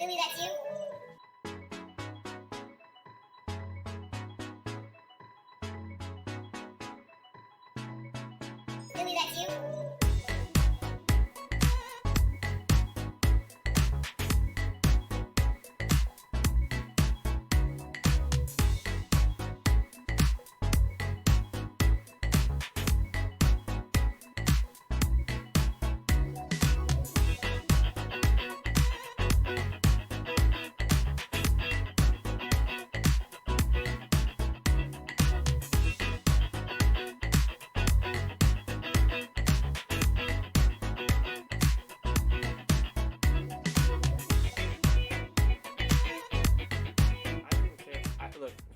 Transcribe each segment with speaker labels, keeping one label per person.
Speaker 1: Billy, that's you? Billy, that's you?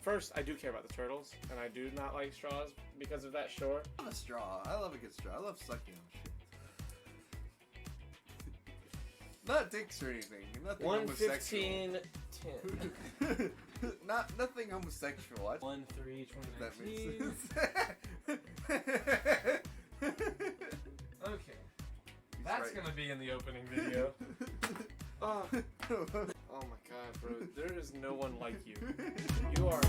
Speaker 2: First, I do care about the turtles, and I do not like straws because of that, sure.
Speaker 3: I love a straw. I love a good straw. I love sucking on shit. Not dicks or anything. Nothing
Speaker 2: 115 10.
Speaker 3: Nothing homosexual.
Speaker 2: 1 3
Speaker 3: That
Speaker 2: 2019.
Speaker 3: makes sense.
Speaker 2: Okay. That's
Speaker 3: right.
Speaker 2: gonna be in the opening video. Oh my god, bro. There is no one like you. You are.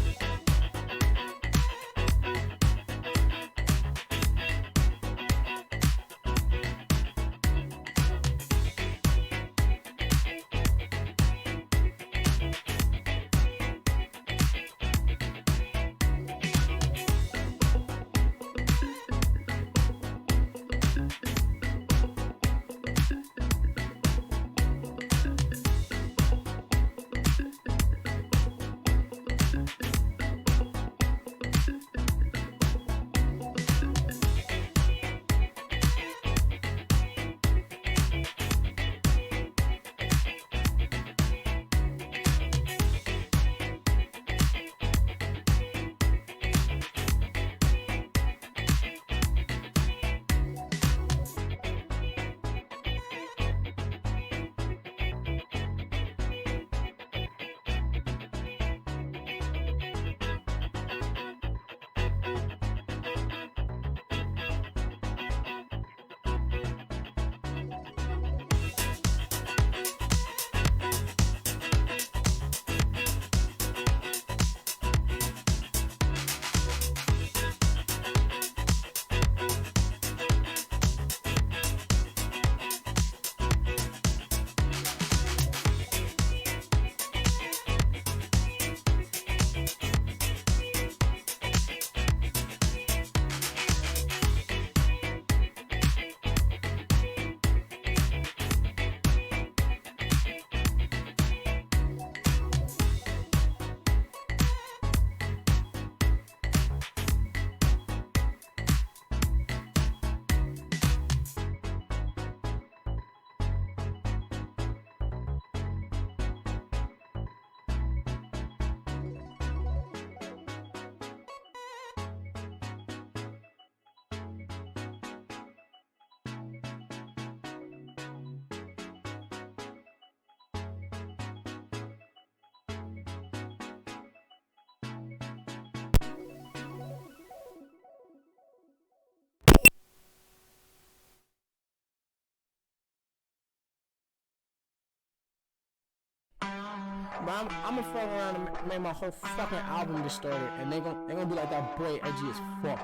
Speaker 4: But I'm gonna fuck around and make my whole fucking album distorted, and they gonna be like that boy edgy as fuck.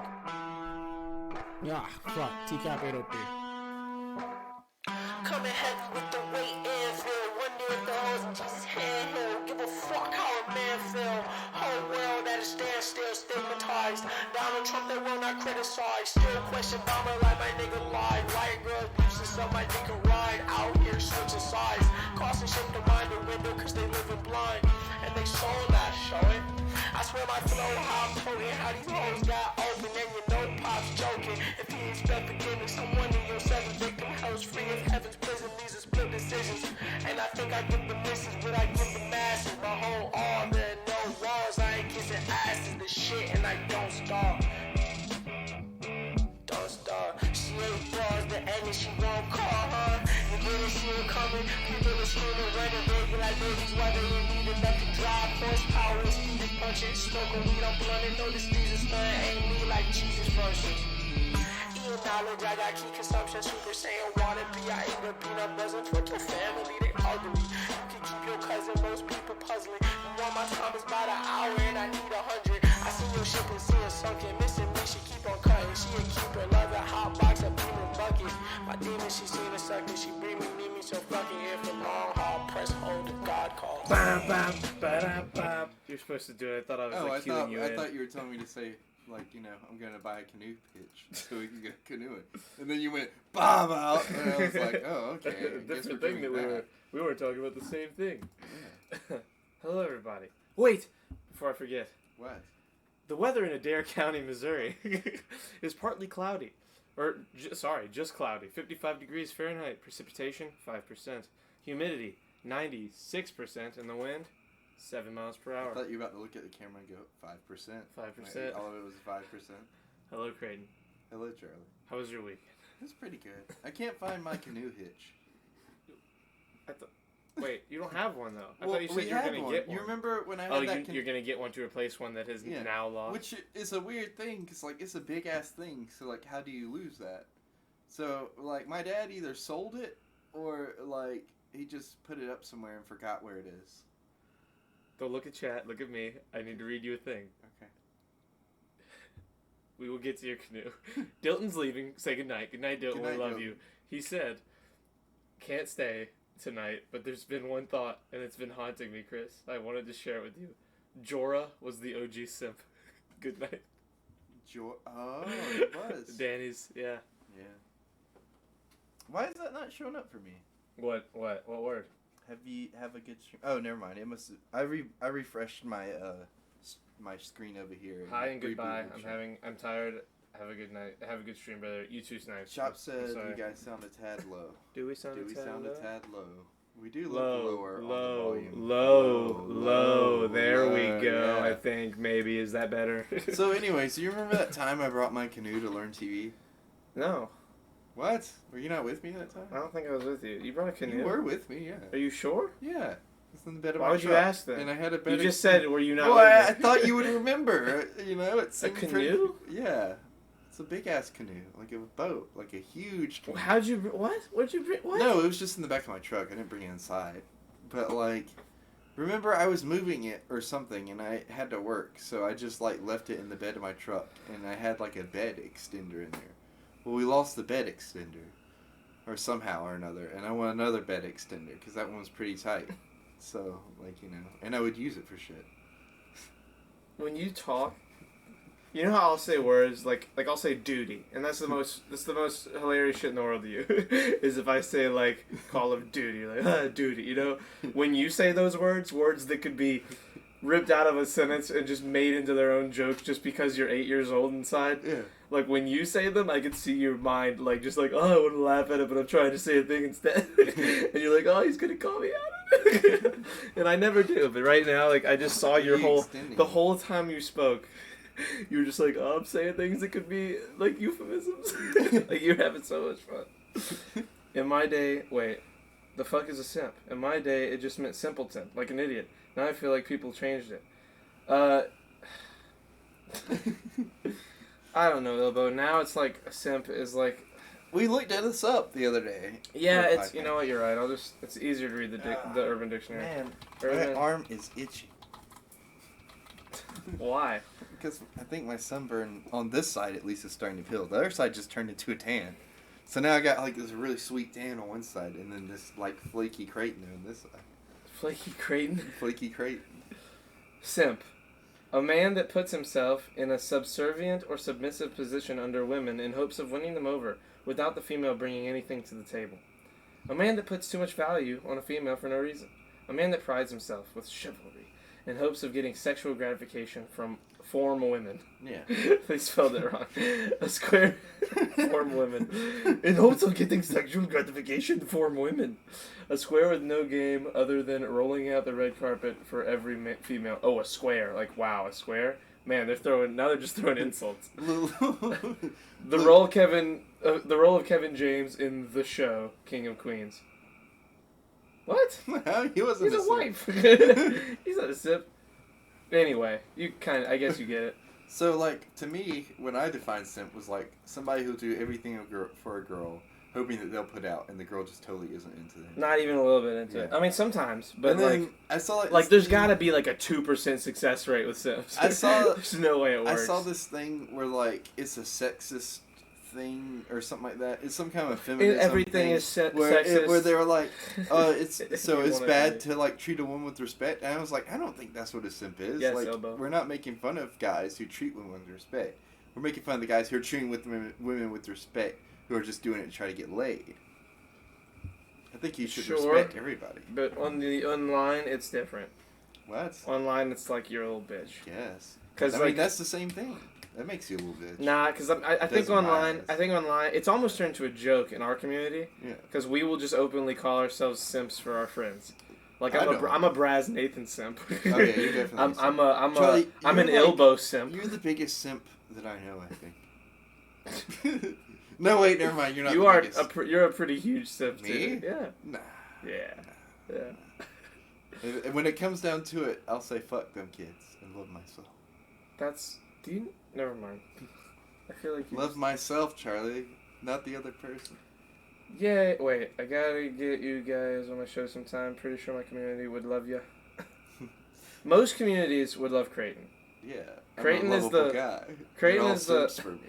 Speaker 4: Yeah, fuck. TCAP 803.
Speaker 5: Coming heavy with the weight and feel. Wonder if the hoes in Jesus' hand he'll give a fuck how a man feel. Whole world at a standstill, stigmatized. Donald Trump they will not criticize. Still question Obama like my nigga lied. White girls boosting so my nigga ride. Out here switching sides. Crossing shit to mind the window cause they living blind. And they sold that, show it. I swear my flow how I'm potent. How these hoes got open and you know Pop's joking. If he expect forgiveness, I'm one of your 7 victim hell's free of heaven's prison. These are split decisions. And I think I give the misses, but I give the masses. My whole arm, there no walls. I ain't kissing asses, the shit, and I don't stop. Don't stop. She ain't bars, the end, and she won't call her. You didn't see it coming. People are screaming, running, baby, like babies, whether you need enough to drive. Horsepower, speed is punching. Smoking weed, I'm blunting. Notice these is stunning. Ain't me like Jesus verses. knowledge, I got key consumption, Super Saiyan wanna be. I eat a peanut doesn't fuck your family, they ugly. You can keep your cousin, most people puzzling. You want my time is about an hour and I need 100. I see your ship and see it sunken, missing me, she keep on cutting. She a keeper, love a hot box, a beamer bucket. My demon, she seen a sucker, she bring me, need me, so fucking here for long haul, press hold, if God calls.
Speaker 2: Bam, bam, ba-dam, bam. You're supposed to do it. I thought I was like cueing you in.
Speaker 3: I thought you were telling me to say, like, you know, I'm gonna buy a canoe pitch so we can get a canoe in. And then you went, bomb out, and I was like, oh, okay.
Speaker 2: That's the
Speaker 3: we're
Speaker 2: thing
Speaker 3: doing
Speaker 2: that we were talking about the same thing.
Speaker 3: Yeah.
Speaker 2: Hello, everybody. Wait, before I forget.
Speaker 3: What?
Speaker 2: The weather in Adair County, Missouri is partly cloudy. Just cloudy. 55 degrees Fahrenheit. Precipitation, 5%. Humidity, 96%. And the wind, 7 miles per hour.
Speaker 3: I thought you were about to look at the camera and go, 5%.
Speaker 2: 5%.
Speaker 3: All of it was 5%.
Speaker 2: Hello, Creighton.
Speaker 3: Hello, Charlie.
Speaker 2: How was your week?
Speaker 3: It was pretty good. I can't find my canoe hitch.
Speaker 2: Wait, you don't have one, though. I
Speaker 3: Well,
Speaker 2: thought you said
Speaker 3: we
Speaker 2: you were
Speaker 3: had
Speaker 2: going to
Speaker 3: one.
Speaker 2: get one.
Speaker 3: You remember when I had
Speaker 2: Oh,
Speaker 3: that
Speaker 2: you're going to get one to replace one that has
Speaker 3: Yeah.
Speaker 2: now lost?
Speaker 3: Which is a weird thing, because, like, it's a big-ass thing, so, like, how do you lose that? So, like, my dad either sold it, or, like, he just put it up somewhere and forgot where it is.
Speaker 2: Go look at chat. Look at me. I need to read you a thing.
Speaker 3: Okay.
Speaker 2: We will get to your canoe. Dilton's leaving. Say goodnight. Good night, Dilton.
Speaker 3: Good night,
Speaker 2: We love
Speaker 3: Dilton.
Speaker 2: you. He said, can't stay tonight, but there's been one thought, and it's been haunting me, Chris. I wanted to share it with you. Jorah was the OG simp. Good night.
Speaker 3: Oh, it was.
Speaker 2: Danny's, yeah.
Speaker 3: Yeah. Why is that not showing up for me?
Speaker 2: What word?
Speaker 3: Have a good stream. Oh, never mind. It must. I refreshed my my screen over here.
Speaker 2: Hi and
Speaker 3: rebooted
Speaker 2: goodbye.
Speaker 3: it.
Speaker 2: I'm tired. Have a good night. Have a good stream, brother. You too, Snipes.
Speaker 3: Shop
Speaker 2: I'm
Speaker 3: said
Speaker 2: sorry.
Speaker 3: you guys sound a tad low.
Speaker 2: Do we sound
Speaker 3: Do we sound a
Speaker 2: low?
Speaker 3: tad low? We do look lower on the volume.
Speaker 2: Low. There we
Speaker 3: low,
Speaker 2: go.
Speaker 3: yeah.
Speaker 2: I think maybe is that better?
Speaker 3: So, anyways, do you remember that time I brought my canoe to learn TV?
Speaker 2: No,
Speaker 3: What? Were you not with me that time?
Speaker 2: I don't think I was with you. You brought a canoe.
Speaker 3: You were with me, yeah.
Speaker 2: Are you sure?
Speaker 3: Yeah. It's in the bed of
Speaker 2: Why
Speaker 3: my
Speaker 2: would you
Speaker 3: truck.
Speaker 2: ask then?
Speaker 3: And I had a
Speaker 2: You
Speaker 3: bed.
Speaker 2: just said, were you not?
Speaker 3: Well,
Speaker 2: with
Speaker 3: I
Speaker 2: me?
Speaker 3: thought you would remember. You know, it's
Speaker 2: A canoe?
Speaker 3: Yeah. It's a big ass canoe, like a boat, like a huge canoe.
Speaker 2: How'd you? What? What'd you bring? What?
Speaker 3: No, it was just in the back of my truck. I didn't bring it inside. But like, remember I was moving it or something, and I had to work, so I just like left it in the bed of my truck, and I had like a bed extender in there. Well, we lost the bed extender, or somehow or another, and I want another bed extender because that one was pretty tight. So like, you know, and I would use it for shit.
Speaker 2: When you talk, you know how I'll say words like I'll say duty, and that's the most hilarious shit in the world to you is if I say like Call of Duty, like duty. You know, when you say those words that could be ripped out of a sentence and just made into their own jokes just because you're 8 years old inside.
Speaker 3: Yeah.
Speaker 2: Like when you say them, I can see your mind like just like, oh, I want to laugh at it, but I'm trying to say a thing instead. And you're like, oh, he's gonna call me out of it. And I never do. But right now, like I just saw your the whole time you spoke. You were just like, oh, I'm saying things that could be like euphemisms. Like you're having so much fun. In my day, wait, the fuck is a simp? In my day, it just meant simpleton, like an idiot. Now I feel like people changed it. I don't know, Ilbo. Now it's like a simp is like.
Speaker 3: We looked this up the other day.
Speaker 2: Yeah, it's you know what, you're right. It's easier to read the Urban Dictionary.
Speaker 3: Man,
Speaker 2: Urban,
Speaker 3: my arm is itchy.
Speaker 2: Why?
Speaker 3: Because I think my sunburn on this side at least is starting to peel. The other side just turned into a tan. So now I got like this really sweet tan on one side, and then this like flaky Creighton on this side.
Speaker 2: Flaky Creighton.
Speaker 3: Flaky Creighton.
Speaker 2: Simp. A man that puts himself in a subservient or submissive position under women in hopes of winning them over without the female bringing anything to the table. A man that puts too much value on a female for no reason. A man that prides himself with chivalry in hopes of getting sexual gratification from form women.
Speaker 3: Yeah.
Speaker 2: They spelled it wrong. A square form women in hopes of getting sexual gratification from women. A square with no game other than rolling out the red carpet for every female. Oh, a square. Like, wow, a square? Man, they're just throwing insults. The role of Kevin James in The Show, King of Queens. What?
Speaker 3: He wasn't
Speaker 2: He's a
Speaker 3: simp.
Speaker 2: wife. He's not a simp. Anyway, I guess you get it.
Speaker 3: So, like, to me, when I define simp was like somebody who'll do everything for a girl, hoping that they'll put out, and the girl just totally isn't into them.
Speaker 2: Not even a little bit into it.
Speaker 3: Yeah.
Speaker 2: I mean, sometimes, but
Speaker 3: And then
Speaker 2: like,
Speaker 3: I saw
Speaker 2: like
Speaker 3: this
Speaker 2: there's
Speaker 3: thing-
Speaker 2: got to be like a 2% success rate with Sims.
Speaker 3: I saw-
Speaker 2: There's no way it
Speaker 3: I
Speaker 2: works.
Speaker 3: saw this thing where like it's a sexist thing or something like that. It's some kind of feminism
Speaker 2: Everything
Speaker 3: thing
Speaker 2: is
Speaker 3: where
Speaker 2: sexist.
Speaker 3: where they were like, it's so
Speaker 2: You
Speaker 3: it's
Speaker 2: wanna
Speaker 3: bad
Speaker 2: be-
Speaker 3: to like treat a woman with respect. And I was like, I don't think that's what a simp is.
Speaker 2: Yes,
Speaker 3: like,
Speaker 2: Elbow.
Speaker 3: we're not making fun of guys who treat women with respect. We're making fun of the guys who are treating women with respect, who are just doing it to try to get laid. I think you should
Speaker 2: Sure.
Speaker 3: respect everybody.
Speaker 2: But on the online, it's different.
Speaker 3: What?
Speaker 2: Online, it's like you're a little bitch.
Speaker 3: Yes.
Speaker 2: 'Cause,
Speaker 3: I
Speaker 2: like-
Speaker 3: mean, that's the same thing. That makes you a little bitch.
Speaker 2: Nah, because I think
Speaker 3: Doesn't
Speaker 2: online,
Speaker 3: matter.
Speaker 2: I think online, it's almost turned to a joke in our community.
Speaker 3: Yeah.
Speaker 2: Because we will just openly call ourselves simps for our friends. Like
Speaker 3: I
Speaker 2: I'm
Speaker 3: don't.
Speaker 2: I'm a Braz Nathan simp.
Speaker 3: Oh yeah, you're definitely. a simp.
Speaker 2: I'm
Speaker 3: Charlie,
Speaker 2: an
Speaker 3: you're like-
Speaker 2: elbow simp.
Speaker 3: You're the biggest simp that I know. I think. No, wait, never mind. You're not.
Speaker 2: You
Speaker 3: the
Speaker 2: are
Speaker 3: biggest.
Speaker 2: you're a pretty huge simp
Speaker 3: Me?
Speaker 2: too. Yeah.
Speaker 3: Nah.
Speaker 2: Yeah.
Speaker 3: When it comes down to it, I'll say fuck them kids and love myself.
Speaker 2: That's never mind. I feel like you
Speaker 3: Love myself, Charlie, not the other person.
Speaker 2: Yeah, wait, I gotta get you guys on my show sometime. Pretty sure my community would love you. Most communities would love Creighton.
Speaker 3: Yeah.
Speaker 2: Creighton
Speaker 3: I'm a
Speaker 2: is
Speaker 3: lovable
Speaker 2: the-
Speaker 3: guy.
Speaker 2: Creighton
Speaker 3: You're all
Speaker 2: is the-
Speaker 3: simps for me.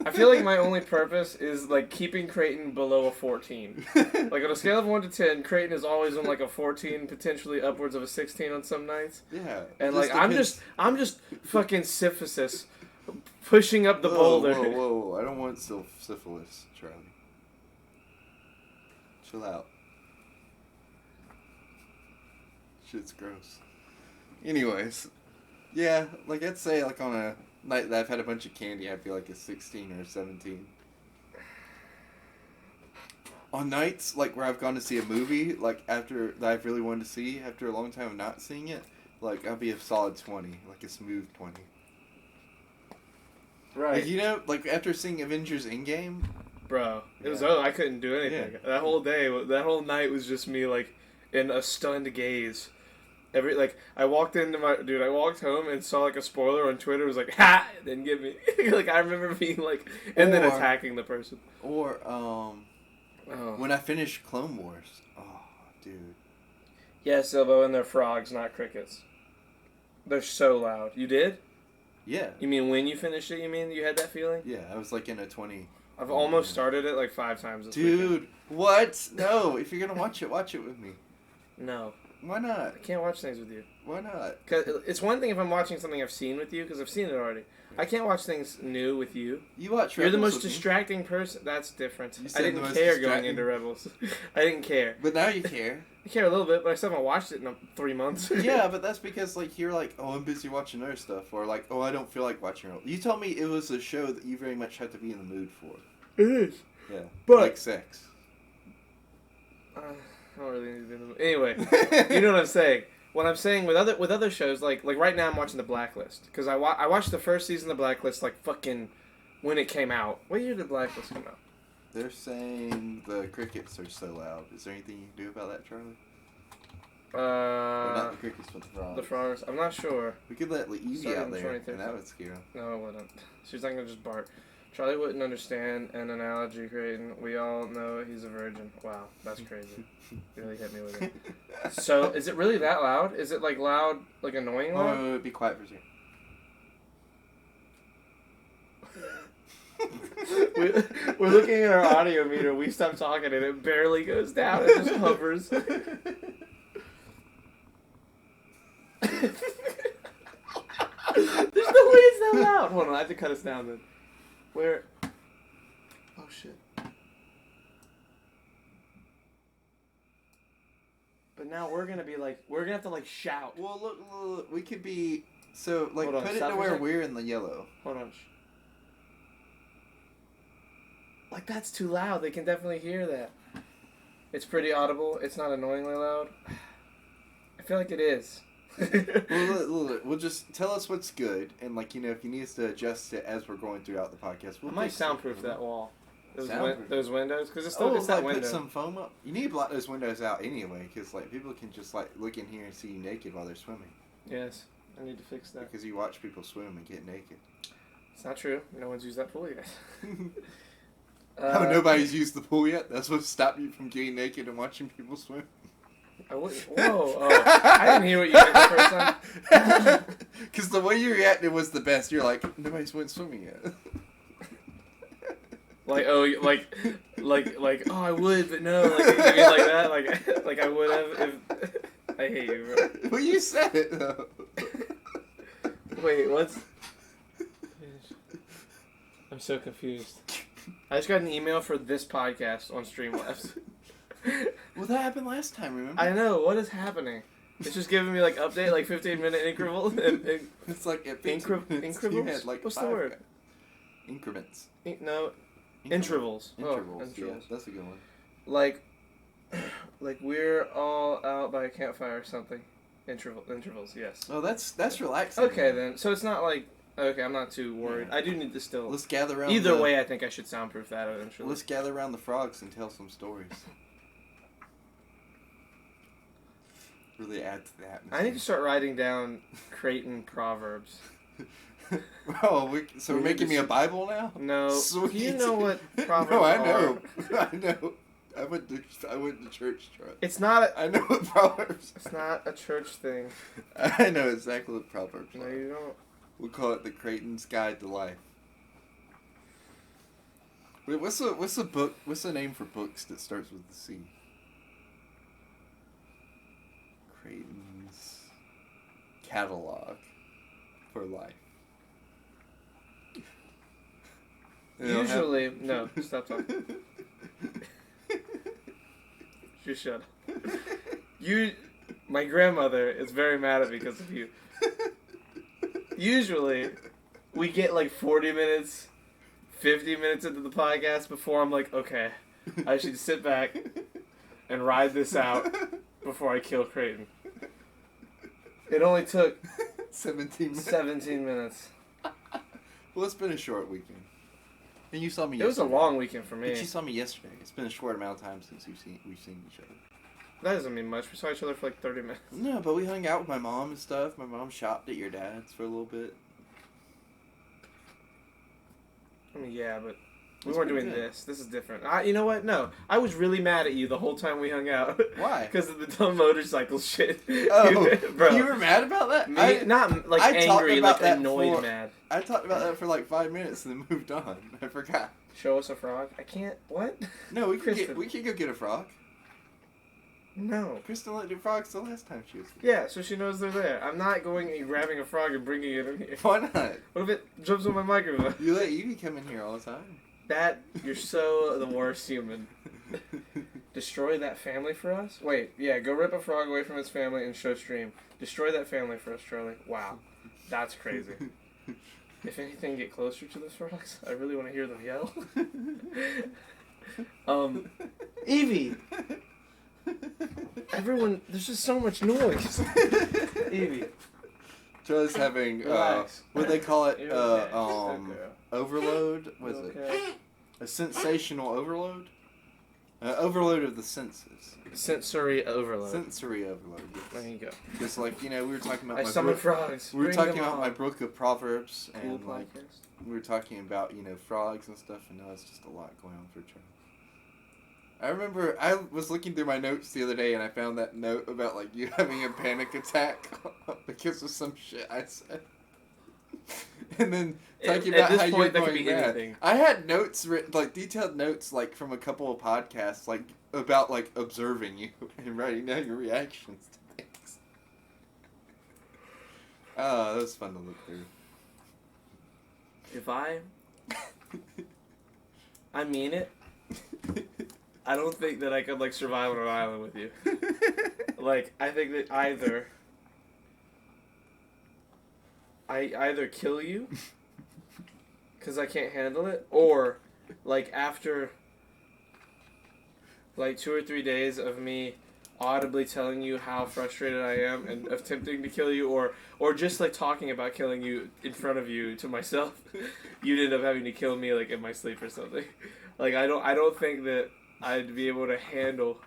Speaker 2: I feel like my only purpose is like keeping Creighton below a 14. Like on a scale of 1 to 10, Creighton is always on like a 14, potentially upwards of a 16 on some nights.
Speaker 3: Yeah.
Speaker 2: And
Speaker 3: it
Speaker 2: like I'm
Speaker 3: depends.
Speaker 2: just fucking syphilis pushing up the boulder.
Speaker 3: Whoa! I don't want syphilis, Charlie. Chill out. Shit's gross. Anyways, yeah, like I'd say like on a night that I've had a bunch of candy, I'd feel like a 16 or 17. On nights like where I've gone to see a movie, like after that I've really wanted to see after a long time of not seeing it, like I'll be a solid 20, like a smooth 20.
Speaker 2: Right.
Speaker 3: Like, you know, like after seeing Avengers Endgame,
Speaker 2: Bro, it was
Speaker 3: Yeah.
Speaker 2: I couldn't do anything.
Speaker 3: Yeah.
Speaker 2: That whole day, that whole night was just me like in a stunned gaze. I walked home and saw like a spoiler on Twitter. It was like, ha! Didn't get me. Like I remember being like, and then
Speaker 3: Or-
Speaker 2: attacking the person.
Speaker 3: or
Speaker 2: Oh.
Speaker 3: when I finished Clone Wars. Oh, dude.
Speaker 2: Yeah, Silvo, and they're frogs, not crickets. They're so loud. You did?
Speaker 3: Yeah.
Speaker 2: You mean when you finished it? You mean you had that feeling?
Speaker 3: Yeah, I was like in a 20.
Speaker 2: I've almost started it like 5 times this weekend.
Speaker 3: Dude, what? No, if you're gonna watch it with me.
Speaker 2: No,
Speaker 3: Why not?
Speaker 2: I can't watch things with you.
Speaker 3: Why not?
Speaker 2: Cause it's one thing if I'm watching something I've seen with you, because I've seen it already. I can't watch things new with you.
Speaker 3: You watch
Speaker 2: You're the
Speaker 3: Rebels
Speaker 2: most
Speaker 3: with me.
Speaker 2: distracting person. That's different.
Speaker 3: You
Speaker 2: I
Speaker 3: said the
Speaker 2: didn't
Speaker 3: most
Speaker 2: care going
Speaker 3: distracting.
Speaker 2: into Rebels. I didn't care.
Speaker 3: But now you care.
Speaker 2: I care a little bit, but I still haven't watched it in 3 months.
Speaker 3: Yeah, but that's because like you're like, oh, I'm busy watching other stuff, or like, oh, I don't feel like watching. You told me it was a show that you very much had to be in the mood for.
Speaker 2: it is.
Speaker 3: Yeah,
Speaker 2: But-
Speaker 3: like sex.
Speaker 2: I don't really need to be in the Anyway, you know what I'm saying. What I'm saying with other shows, like right now I'm watching The Blacklist because I watched the first season of The Blacklist like fucking when it came out. What year did Blacklist come out?
Speaker 3: They're saying the crickets are so loud. Is there anything you can do about that, Charlie? Or not the crickets, but the frogs.
Speaker 2: The frogs. I'm not sure.
Speaker 3: We could let Evie
Speaker 2: Starting
Speaker 3: out there,
Speaker 2: 23rd.
Speaker 3: and that would scare him.
Speaker 2: No, it wouldn't. She's not gonna just bark. Charlie wouldn't understand an analogy, Creighton. We all know he's a virgin. Wow, that's crazy. You really hit me with it. So, is it really that loud? Is it like loud, like annoying
Speaker 3: Oh,
Speaker 2: loud?
Speaker 3: wait, wait, be quiet for a second.
Speaker 2: We're looking at our audio meter. We stop talking and it barely goes down. It just hovers. There's no way it's that loud. Hold on, I have to cut us down then. Where? Oh shit. But now we're gonna have to like shout.
Speaker 3: Well, look, we could be so like
Speaker 2: Hold on,
Speaker 3: put it
Speaker 2: stop
Speaker 3: to
Speaker 2: for a
Speaker 3: where
Speaker 2: sec.
Speaker 3: we're in the yellow.
Speaker 2: Hold on. Like that's too loud. They can definitely hear that. It's pretty audible. It's not annoyingly loud. I feel like it is.
Speaker 3: We'll just tell us what's good, and like if you need us to adjust it as we're going throughout the podcast,
Speaker 2: I
Speaker 3: we'll
Speaker 2: might
Speaker 3: fix it,
Speaker 2: soundproof
Speaker 3: you know?
Speaker 2: that wall.
Speaker 3: Soundproof?
Speaker 2: Those windows, because it's still
Speaker 3: Oh,
Speaker 2: that
Speaker 3: like
Speaker 2: window.
Speaker 3: put some foam up. You need to block those windows out anyway, because like people can just like look in here and see you naked while they're swimming.
Speaker 2: Yes, I need to fix that.
Speaker 3: Because you watch people swim and get naked.
Speaker 2: It's not true. No one's used that pool yet.
Speaker 3: Oh, nobody's used the pool yet? That's what stopped you from getting naked and watching people swim?
Speaker 2: Whoa. Oh, I didn't hear what you said the first time.
Speaker 3: Because the way you reacted was the best. You're like, nobody's went swimming yet.
Speaker 2: Like, oh, oh, I would, but no. Like, you mean like that? Like I would have if... I hate you, bro.
Speaker 3: Well, you said it, though.
Speaker 2: Wait, what's... I'm so confused. I just got an email for this podcast on Streamlabs.
Speaker 3: Well, that happened last time, remember?
Speaker 2: I know. What is happening? It's just giving me, like, update, like, 15-minute intervals.
Speaker 3: It's like at 15 minutes, you had like
Speaker 2: What's the
Speaker 3: 5
Speaker 2: word?
Speaker 3: Increments.
Speaker 2: No. Intervals.
Speaker 3: Intervals.
Speaker 2: Oh, intervals.
Speaker 3: Yeah, that's a good one.
Speaker 2: Like we're all out by a campfire or something. Intervals, yes.
Speaker 3: Oh, that's relaxing.
Speaker 2: Okay, then. So it's not like... Okay, I'm not too worried.
Speaker 3: Yeah.
Speaker 2: I do need to still...
Speaker 3: Let's gather around.
Speaker 2: Either way, I think I should soundproof that eventually.
Speaker 3: Let's gather around the frogs and tell some stories. Really add to the atmosphere.
Speaker 2: I need to start writing down Creighton proverbs.
Speaker 3: Oh, we're making me a Bible now?
Speaker 2: No.
Speaker 3: Sweet.
Speaker 2: Do you know what proverbs
Speaker 3: No, I
Speaker 2: are?
Speaker 3: know. I know. I went to church.
Speaker 2: It's not.
Speaker 3: I know what Proverbs.
Speaker 2: It's not a church thing.
Speaker 3: I know exactly what Proverbs
Speaker 2: No,
Speaker 3: are.
Speaker 2: you don't.
Speaker 3: We'll call it the Creighton's Guide to Life. Wait, what's the book? What's the name for books that starts with the C? Creighton's Catalog for Life.
Speaker 2: Usually, no. Stop talking. Just shut up. My grandmother is very mad at me because of you. Usually, we get like 40 minutes, 50 minutes into the podcast before I'm like, okay, I should sit back and ride this out before I kill Creighton. It only took
Speaker 3: 17 minutes.
Speaker 2: 17 minutes.
Speaker 3: Well, it's been a short weekend. And you saw me
Speaker 2: It was a
Speaker 3: yesterday.
Speaker 2: long weekend for me.
Speaker 3: But you saw me yesterday. It's been a short amount of time since we've seen each other.
Speaker 2: That doesn't mean much. We saw each other for like 30 minutes.
Speaker 3: No, but we hung out with my mom and stuff. My mom shopped at your dad's for a little bit.
Speaker 2: I mean, yeah, but we
Speaker 3: That's
Speaker 2: weren't
Speaker 3: pretty
Speaker 2: doing
Speaker 3: good.
Speaker 2: this. This is different. You know what? No. I was really mad at you the whole time we hung out.
Speaker 3: Why?
Speaker 2: Because of the dumb motorcycle shit.
Speaker 3: Oh,
Speaker 2: bro.
Speaker 3: you were mad about that?
Speaker 2: Me, not like
Speaker 3: I talked
Speaker 2: angry,
Speaker 3: about
Speaker 2: like
Speaker 3: that
Speaker 2: annoyed
Speaker 3: for-
Speaker 2: mad.
Speaker 3: I talked about that for like 5 minutes and then moved on. I forgot.
Speaker 2: Show us a frog? I can't. What?
Speaker 3: No, we
Speaker 2: Kristen.
Speaker 3: could go get a frog.
Speaker 2: No.
Speaker 3: Kristen let do frogs the last time she was here.
Speaker 2: Yeah, so she knows they're there. I'm not going and grabbing a frog and bringing it in here.
Speaker 3: Why not?
Speaker 2: What if it jumps on my microphone?
Speaker 3: You let Evie come in here all the time.
Speaker 2: You're so the worst human. Destroy that family for us? Wait, yeah, go rip a frog away from its family and show stream. Destroy that family for us, Charlie. Wow. That's crazy. If anything, get closer to those frogs. I really want to hear them yell. Evie! Everyone, there's just so much noise. Evie.
Speaker 3: Charlie's having,
Speaker 2: Relax.
Speaker 3: what they call it,
Speaker 2: You're okay. Okay.
Speaker 3: overload? What is
Speaker 2: You
Speaker 3: it?
Speaker 2: okay?
Speaker 3: A sensational overload? Overload of the senses.
Speaker 2: Sensory overload.
Speaker 3: Sensory overload.
Speaker 2: There you go.
Speaker 3: Just like, we were talking about
Speaker 2: I
Speaker 3: my
Speaker 2: summon
Speaker 3: book.
Speaker 2: frogs.
Speaker 3: We were
Speaker 2: Bring
Speaker 3: talking
Speaker 2: them
Speaker 3: about
Speaker 2: on.
Speaker 3: my book of Proverbs,
Speaker 2: Cool
Speaker 3: and like
Speaker 2: podcast.
Speaker 3: we were talking about frogs and stuff, and now it's just a lot going on for Charlie. I remember I was looking through my notes the other day, and I found that note about like you having a panic attack because of some shit I said, and then talking
Speaker 2: At
Speaker 3: about
Speaker 2: this
Speaker 3: how
Speaker 2: point, that
Speaker 3: you're
Speaker 2: could
Speaker 3: going
Speaker 2: be
Speaker 3: mad.
Speaker 2: anything.
Speaker 3: I had notes written, like detailed notes, like from a couple of podcasts, like about like observing you and writing down your reactions to things. Oh, that was fun to look through.
Speaker 2: If I mean it. I don't think that I could like survive on an island with you. Like, I think that I either kill you because I can't handle it, or like after like 2 or 3 days of me audibly telling you how frustrated I am and attempting to kill you, or just like talking about killing you in front of you to myself, you'd end up having to kill me like in my sleep or something. Like I don't think that I'd be able to handle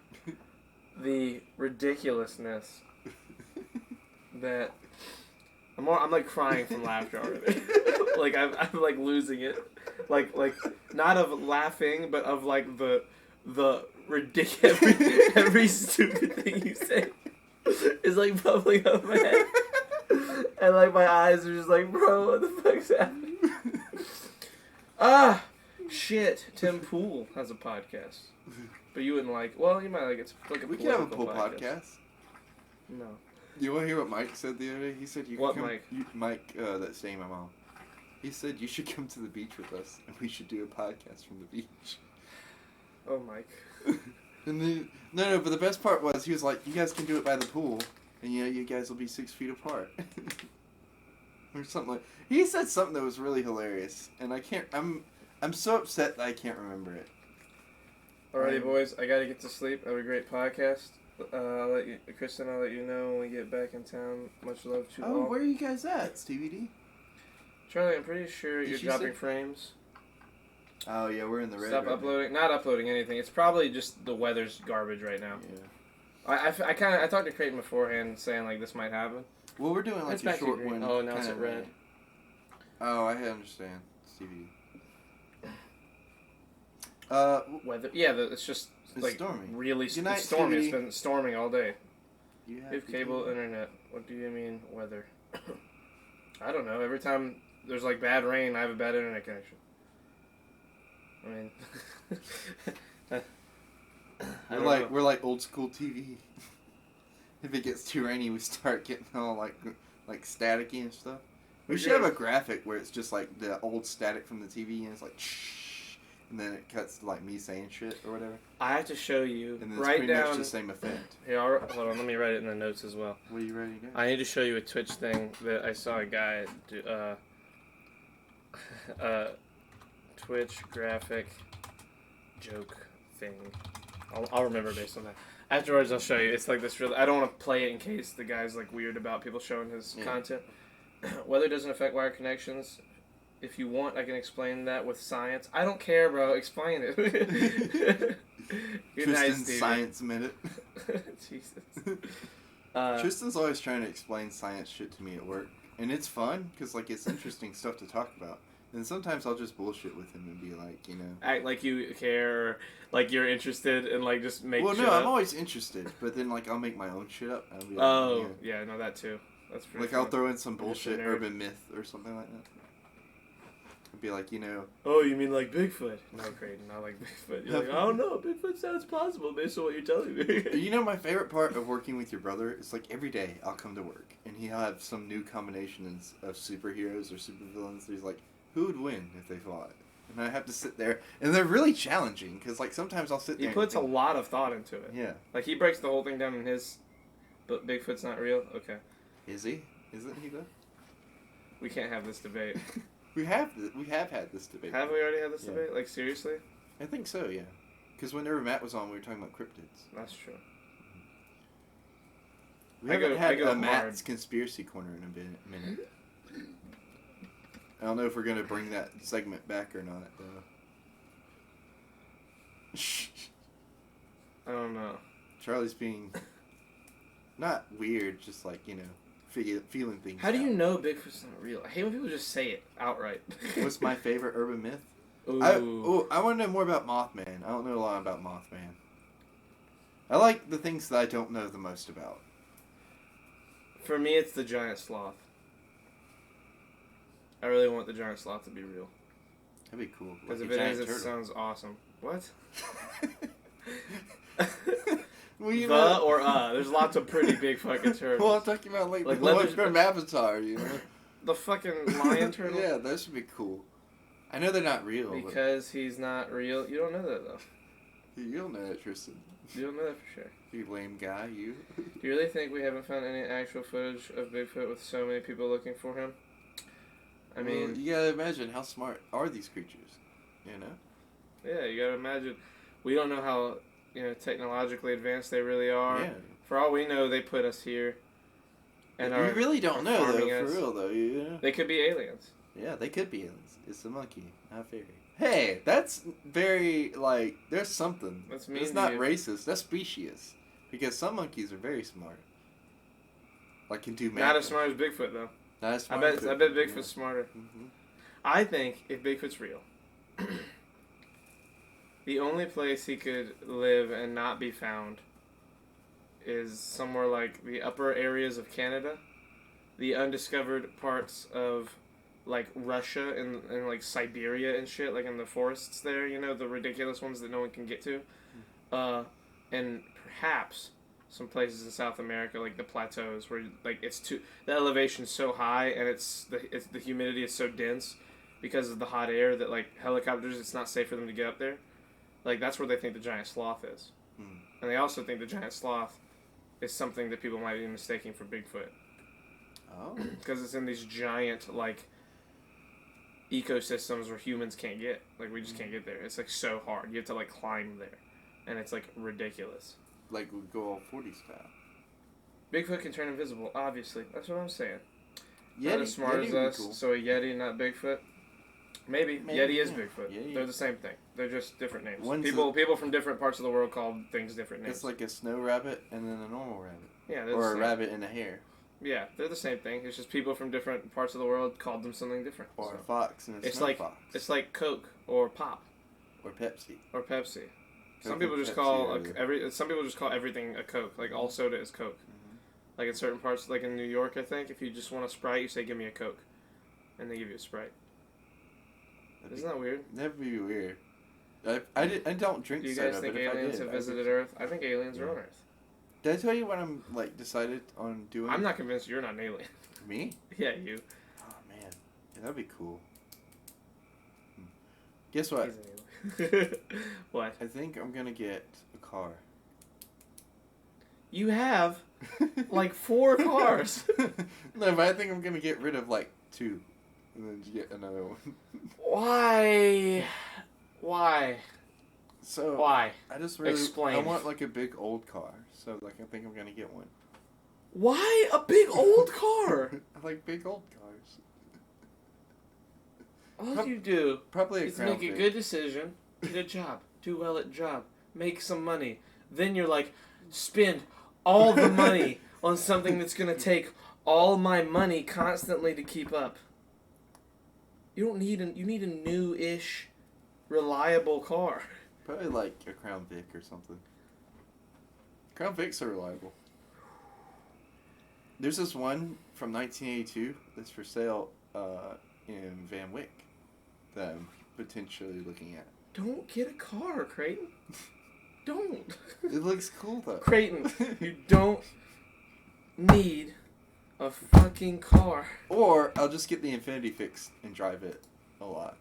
Speaker 2: the ridiculousness that I'm like crying from laughter already. Like I'm like losing it. Like not of laughing, but of like the ridiculous every stupid thing you say is like bubbling up my head. And like my eyes are just like, bro, what the fuck's happening? Ah, shit. Tim Pool has a podcast, but you wouldn't like. Well, you might like it. It's like a
Speaker 3: We can have a
Speaker 2: political
Speaker 3: pool podcast.
Speaker 2: No.
Speaker 3: You want to hear what Mike said the other day? He said you
Speaker 2: What
Speaker 3: could come,
Speaker 2: Mike?
Speaker 3: Mike, that's saying my mom. He said you should come to the beach with us, and we should do a podcast from the beach.
Speaker 2: Oh, Mike.
Speaker 3: And then, no, but the best part was he was like, you guys can do it by the pool, and you guys will be 6 feet apart. Or something like. He said something that was really hilarious, and I can't. I'm so upset that I can't remember it.
Speaker 2: Alrighty, boys. I gotta get to sleep. Have a great podcast. Kristen, I'll let you know when we get back in town. Much love to all.
Speaker 3: Oh, where are you guys at, Stevie D?
Speaker 2: Charlie, I'm pretty sure
Speaker 3: Did
Speaker 2: you're
Speaker 3: she
Speaker 2: dropping
Speaker 3: say-
Speaker 2: frames.
Speaker 3: Oh yeah, we're in the red.
Speaker 2: Stop
Speaker 3: right now.
Speaker 2: uploading. Not uploading anything. It's probably just the weather's garbage right now.
Speaker 3: Yeah.
Speaker 2: I talked to Creighton beforehand saying like this might happen.
Speaker 3: Well, we're doing like
Speaker 2: It's
Speaker 3: a
Speaker 2: back to
Speaker 3: short
Speaker 2: green.
Speaker 3: one.
Speaker 2: Oh, now it's
Speaker 3: kinda
Speaker 2: at red.
Speaker 3: Oh, I understand, Stevie.
Speaker 2: Weather. Yeah, it's just
Speaker 3: It's
Speaker 2: like
Speaker 3: stormy.
Speaker 2: really
Speaker 3: Good night,
Speaker 2: stormy. It's
Speaker 3: Stevie.
Speaker 2: been storming all day.
Speaker 3: You
Speaker 2: We have cable internet. What do you mean weather? I don't know. Every time there's like bad rain, I have a bad internet connection. I mean, I don't know.
Speaker 3: We're like old school TV. If it gets too rainy, we start getting all like staticky and stuff. We should have a graphic where it's just like the old static from the TV and it's like shh, and then it cuts to like me saying shit or whatever.
Speaker 2: I have to show you.
Speaker 3: And then it's
Speaker 2: Write
Speaker 3: pretty much
Speaker 2: down.
Speaker 3: the same effect.
Speaker 2: Here, hold on. Let me write it in the notes as well.
Speaker 3: What are you ready to go?
Speaker 2: I need to show you a Twitch thing that I saw a guy do. Twitch graphic joke thing. I'll remember based on that. Afterwards, I'll show you. It's like this really. I don't want to play it in case the guy's like weird about people showing his
Speaker 3: Yeah.
Speaker 2: content. Weather doesn't affect wire connections. If you want, I can explain that with science. I don't care, bro. Explain it. Good night,
Speaker 3: Tristan's
Speaker 2: Stevie.
Speaker 3: Science Minute.
Speaker 2: Jesus.
Speaker 3: Tristan's always trying to explain science shit to me at work, and it's fun because like it's interesting stuff to talk about. And sometimes I'll just bullshit with him and be like, you know,
Speaker 2: Act like you care, or like you're interested, and like just make.
Speaker 3: well,
Speaker 2: shit
Speaker 3: no,
Speaker 2: up.
Speaker 3: I'm always interested, but then like I'll make my own shit up. I'll be like,
Speaker 2: Oh,
Speaker 3: yeah.
Speaker 2: yeah, no, that too. That's pretty.
Speaker 3: Like I'll
Speaker 2: fun.
Speaker 3: throw in some
Speaker 2: You're just a
Speaker 3: bullshit
Speaker 2: nerd.
Speaker 3: urban myth or something like that. I'd be like, you know,
Speaker 2: Oh, you mean like Bigfoot? No, Creighton, not like Bigfoot. You're like, I don't know. Bigfoot sounds plausible based on what you're telling me.
Speaker 3: you know, my favorite part of working with your brother is like every day I'll come to work and he'll have some new combinations of superheroes or supervillains. He's like, who would win if they fought? And I have to sit there, and they're really challenging because like sometimes I'll sit
Speaker 2: He
Speaker 3: there.
Speaker 2: puts a
Speaker 3: and think,
Speaker 2: lot of thought into it.
Speaker 3: Yeah,
Speaker 2: Like he breaks the whole thing down in his. But Bigfoot's not real. Okay,
Speaker 3: is he? Isn't he though?
Speaker 2: we can't have this debate.
Speaker 3: We have had this debate.
Speaker 2: Have we already had this
Speaker 3: Yeah.
Speaker 2: debate? Like seriously?
Speaker 3: I think so, yeah. Because whenever Matt was on, we were talking about cryptids.
Speaker 2: That's true.
Speaker 3: We
Speaker 2: I
Speaker 3: haven't
Speaker 2: go
Speaker 3: had a
Speaker 2: hard.
Speaker 3: Matt's conspiracy corner in a minute. I don't know if we're gonna bring that segment back or not, though.
Speaker 2: I don't know.
Speaker 3: Charlie's being not weird, just like you know, feeling things.
Speaker 2: How do
Speaker 3: out.
Speaker 2: you know Bigfoot's not real? I hate when people just say it outright.
Speaker 3: What's my favorite urban myth?
Speaker 2: Ooh.
Speaker 3: I want to know more about Mothman. I don't know a lot about Mothman. I like the things that I don't know the most about.
Speaker 2: For me, it's the giant sloth. I really want the giant sloth to be real.
Speaker 3: That'd be cool.
Speaker 2: Because
Speaker 3: Like
Speaker 2: if
Speaker 3: a
Speaker 2: it is,
Speaker 3: giant
Speaker 2: it
Speaker 3: turtle.
Speaker 2: sounds awesome. What?
Speaker 3: Well, you
Speaker 2: The
Speaker 3: know.
Speaker 2: or There's lots of pretty big fucking turtles.
Speaker 3: Well, I'm talking about like
Speaker 2: Like
Speaker 3: the one
Speaker 2: leopards-
Speaker 3: from Avatar, you know.
Speaker 2: The fucking lion turtle?
Speaker 3: Yeah, that should be cool. I know they're not real,
Speaker 2: Because he's not real. You don't know that, though.
Speaker 3: but you don't know that, Tristan.
Speaker 2: You don't know that for sure.
Speaker 3: You lame guy, you.
Speaker 2: Do you really think we haven't found any actual footage of Bigfoot with so many people looking for him? I
Speaker 3: Well,
Speaker 2: mean,
Speaker 3: you gotta imagine how smart are these creatures, you know?
Speaker 2: yeah, you gotta imagine. We don't know how, technologically advanced they really are.
Speaker 3: Yeah.
Speaker 2: For all we know, they put us here. And
Speaker 3: you
Speaker 2: are
Speaker 3: really don't know, though,
Speaker 2: farming
Speaker 3: for
Speaker 2: us.
Speaker 3: real, though, you know?
Speaker 2: They could be aliens.
Speaker 3: Yeah, they could be aliens. It's a monkey, not a fairy. Hey, that's very, like, there's something.
Speaker 2: That's mean
Speaker 3: It's
Speaker 2: to
Speaker 3: not
Speaker 2: you.
Speaker 3: racist, that's specious. Because some monkeys are very smart. Like, can do math.
Speaker 2: Not as smart as Bigfoot, though.
Speaker 3: That's
Speaker 2: I bet Bigfoot's smarter.
Speaker 3: Mm-hmm.
Speaker 2: I think if Bigfoot's real, the only place he could live and not be found is somewhere like the upper areas of Canada, the undiscovered parts of like Russia and like Siberia and shit, like in the forests there, you know, the ridiculous ones that no one can get to, and perhaps some places in South America, like the plateaus, where like the elevation's so high and the humidity is so dense because of the hot air that like helicopters, it's not safe for them to get up there. Like that's where they think the giant sloth is, and they also think the giant sloth is something that people might be mistaking for Bigfoot.
Speaker 3: Oh.
Speaker 2: Because it's in these giant like ecosystems where humans can't get. Like we just can't get there. It's like so hard. You have to like climb there, and it's like ridiculous.
Speaker 3: Like we go all 40 style.
Speaker 2: Bigfoot can turn invisible, obviously. That's what I'm saying.
Speaker 3: Yeti,
Speaker 2: Not as smart
Speaker 3: Yeti
Speaker 2: as
Speaker 3: would be
Speaker 2: us,
Speaker 3: cool.
Speaker 2: so a Yeti, not Bigfoot. Maybe. Yeti is
Speaker 3: yeah.
Speaker 2: Bigfoot.
Speaker 3: Yeti.
Speaker 2: They're the same thing. They're just different names.
Speaker 3: One's
Speaker 2: People from different parts of the world call things different names.
Speaker 3: It's like a snow rabbit and then a normal rabbit.
Speaker 2: Yeah, they're
Speaker 3: Or
Speaker 2: the
Speaker 3: a
Speaker 2: same.
Speaker 3: rabbit in a hare.
Speaker 2: Yeah, they're the same thing. It's just people from different parts of the world called them something different.
Speaker 3: Or
Speaker 2: so.
Speaker 3: a fox and a
Speaker 2: It's
Speaker 3: snow
Speaker 2: like
Speaker 3: fox.
Speaker 2: it's like Coke or Pop
Speaker 3: Or Pepsi.
Speaker 2: or Pepsi. Some
Speaker 3: Coke
Speaker 2: people
Speaker 3: and
Speaker 2: just
Speaker 3: Pepsi
Speaker 2: call
Speaker 3: are
Speaker 2: some people just call everything a Coke. Like all soda is Coke.
Speaker 3: Mhm.
Speaker 2: Like in certain parts, like in New York, I think if you just want a Sprite, you say give me a Coke, and they give you a Sprite. Isn't that weird?
Speaker 3: That'd be weird. I don't drink
Speaker 2: Do you
Speaker 3: soda,
Speaker 2: guys think
Speaker 3: but if I
Speaker 2: aliens
Speaker 3: did,
Speaker 2: have
Speaker 3: I
Speaker 2: visited
Speaker 3: would-
Speaker 2: Earth? I think aliens are on Earth.
Speaker 3: Did I tell you what I'm like decided on doing?
Speaker 2: I'm not convinced you're not an alien.
Speaker 3: Me?
Speaker 2: Yeah, you.
Speaker 3: Oh man, yeah, that'd be cool. Guess what?
Speaker 2: He's an alien. What?
Speaker 3: I think I'm gonna get a car.
Speaker 2: You have like 4 cars.
Speaker 3: No, but I think I'm gonna get rid of like 2, and then get another one.
Speaker 2: Why? Why?
Speaker 3: So
Speaker 2: Why?
Speaker 3: I just really
Speaker 2: Explain.
Speaker 3: I want like a big old car. So like I think I'm gonna get one.
Speaker 2: Why a big old car?
Speaker 3: I like big old cars.
Speaker 2: All you do
Speaker 3: Probably a
Speaker 2: is
Speaker 3: Crown
Speaker 2: make a
Speaker 3: Vic.
Speaker 2: good decision, get a job, do well at job, make some money. Then you're like, spend all the money on something that's gonna take all my money constantly to keep up. You don't need you need a new-ish, reliable car.
Speaker 3: Probably like a Crown Vic or something. Crown Vics are reliable. There's this one from 1982 that's for sale in Van Wyck that I'm potentially looking at.
Speaker 2: Don't get a car, Creighton. Don't.
Speaker 3: It looks cool though.
Speaker 2: Creighton, you don't need a fucking car.
Speaker 3: Or I'll just get the Infinity Fix and drive it a lot.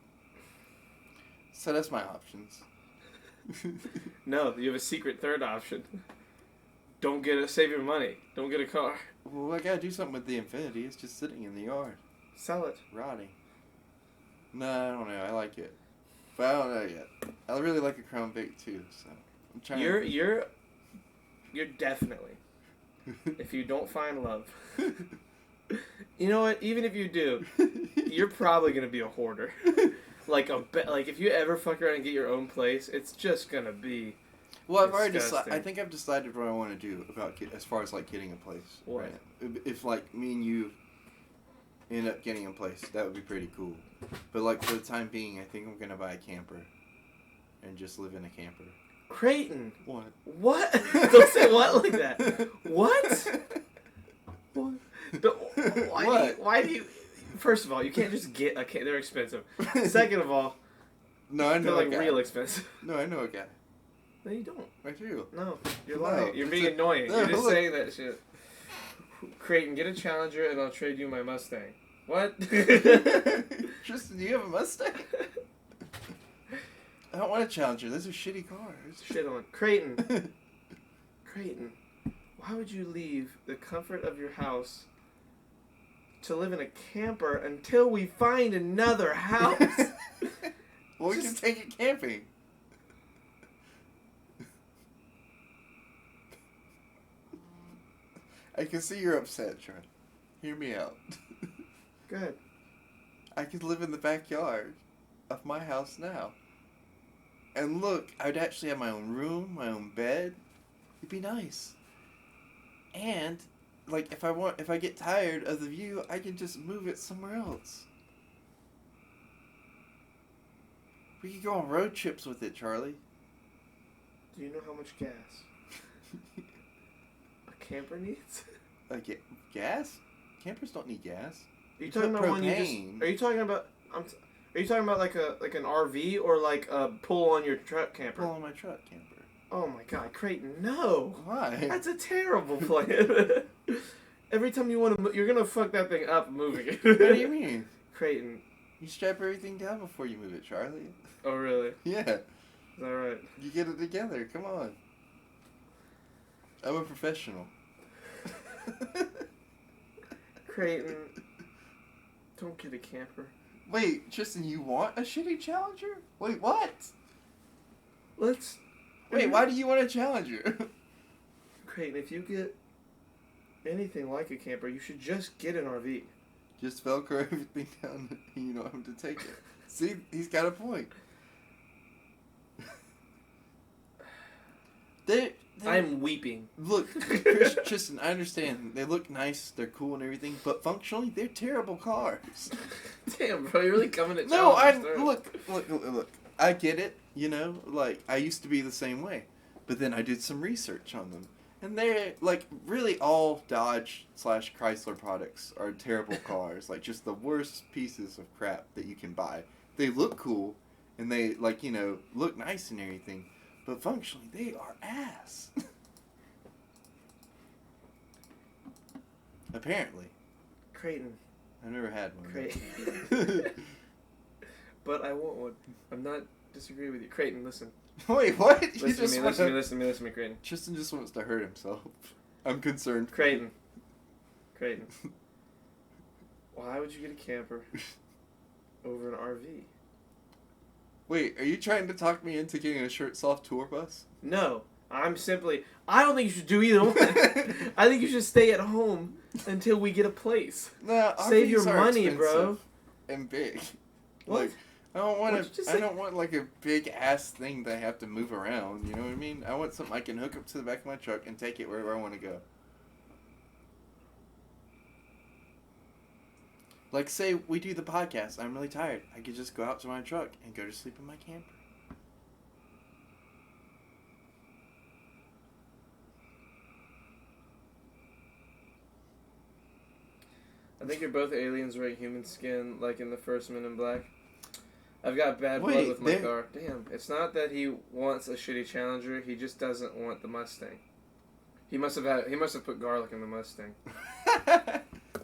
Speaker 3: So that's my options.
Speaker 2: No, you have a secret third option. Don't save your money. Don't get a car.
Speaker 3: Well, I gotta do something with the Infinity. It's just sitting in the yard,
Speaker 2: Sell it.
Speaker 3: rotting. No, I don't know. I like it, but I don't know yet. I really like a Crown Vic too, so I'm trying.
Speaker 2: You're definitely, if you don't find love, you know what? Even if you do, you're probably gonna be a hoarder. Like if you ever fuck around and get your own place, it's just gonna be.
Speaker 3: Well, I've already
Speaker 2: disgusting.
Speaker 3: decided. I think I've decided what I want to do about as far as like getting a place.
Speaker 2: What?
Speaker 3: Right? If like me and you end up getting a place, that would be pretty cool. But like for the time being, I think I'm gonna buy a camper and just live in a camper.
Speaker 2: Creighton.
Speaker 3: What?
Speaker 2: What? Don't say what like that. What?
Speaker 3: What?
Speaker 2: Why do you? First of all, you can't just get a camper. They're expensive. Second of all,
Speaker 3: No, I
Speaker 2: they're
Speaker 3: know
Speaker 2: like
Speaker 3: a guy.
Speaker 2: real expensive.
Speaker 3: No, I know a guy.
Speaker 2: No, you don't.
Speaker 3: I do.
Speaker 2: No, you're
Speaker 3: No,
Speaker 2: lying. You're
Speaker 3: it's
Speaker 2: being annoying.
Speaker 3: no,
Speaker 2: You're just
Speaker 3: look.
Speaker 2: saying that shit. Creighton, get a Challenger and I'll trade you my Mustang. What?
Speaker 3: Tristan, do you have a Mustang? I don't want a Challenger. Those are shitty cars.
Speaker 2: Shit on. Creighton. Creighton, why would you leave the comfort of your house to live in a camper until we find another house?
Speaker 3: Well, we can take it camping. I can see you're upset, Trent. Hear me out.
Speaker 2: Good.
Speaker 3: I could live in the backyard of my house now. And look, I'd actually have my own room, my own bed. It'd be nice. And like if I get tired of the view, I can just move it somewhere else. We could go on road trips with it, Charlie.
Speaker 2: Do you know how much gas a camper needs?
Speaker 3: Like gas? Campers don't need gas.
Speaker 2: Are you
Speaker 3: You
Speaker 2: talking
Speaker 3: put
Speaker 2: about when you
Speaker 3: propane.
Speaker 2: just? Are you talking about? Are you talking about like an RV or like a pull on your truck camper?
Speaker 3: Pull on my truck camper.
Speaker 2: Oh my God, Creighton, no!
Speaker 3: Why?
Speaker 2: That's a terrible plan. Every time you want to move, you're gonna fuck that thing up moving it.
Speaker 3: What do you mean?
Speaker 2: Creighton.
Speaker 3: You strap everything down before you move it, Charlie.
Speaker 2: Oh really?
Speaker 3: Yeah.
Speaker 2: Is that right?
Speaker 3: You get it together. Come on. I'm a professional.
Speaker 2: Creighton. Don't get a camper.
Speaker 3: Wait, Tristan, you want a shitty Challenger? Wait, what?
Speaker 2: Let's.
Speaker 3: Wait, why do you want a Challenger?
Speaker 2: Creighton, if you get anything like a camper, you should just get an RV.
Speaker 3: Just Velcro everything down and you don't have to take it. See, he's got a point.
Speaker 2: I'm weeping.
Speaker 3: Look, Tristan, I understand. They look nice, they're cool and everything, but functionally, they're terrible cars.
Speaker 2: Damn, bro, you're really coming at
Speaker 3: No,
Speaker 2: challenges,
Speaker 3: look. I get it, you know, like, I used to be the same way. But then I did some research on them. And they're, like, really all Dodge/Chrysler products are terrible cars. Like, just the worst pieces of crap that you can buy. They look cool, and they, like, you know, look nice and everything. But functionally, they are ass. Apparently.
Speaker 2: Creighton.
Speaker 3: I've never had one.
Speaker 2: Creighton. But I want one. I'm not disagreeing with you. Creighton, listen.
Speaker 3: Wait, what?
Speaker 2: Listen to me, Creighton.
Speaker 3: Tristan just wants to hurt himself. I'm concerned.
Speaker 2: Creighton. Why would you get a camper over an RV?
Speaker 3: Wait, are you trying to talk me into getting a shirt-soft tour bus?
Speaker 2: No. I don't think you should do either one. I think you should stay at home until we get a place.
Speaker 3: Nah,
Speaker 2: Save your
Speaker 3: RVs are
Speaker 2: money, bro.
Speaker 3: expensive and big.
Speaker 2: What?
Speaker 3: Like, I don't
Speaker 2: What'd
Speaker 3: want
Speaker 2: you just
Speaker 3: I
Speaker 2: say?
Speaker 3: don't want like a big ass thing that I have to move around. You know what I mean? I want something I can hook up to the back of my truck and take it wherever I want to go. Like, say we do the podcast. I'm really tired. I could just go out to my truck and go to sleep in my camper.
Speaker 2: I think you're both aliens wearing human skin, like in the first Men in Black. I've got bad blood
Speaker 3: Wait,
Speaker 2: with my
Speaker 3: there-
Speaker 2: car. Damn, it's not that he wants a shitty Challenger. He just doesn't want the Mustang. He must have put garlic in the Mustang.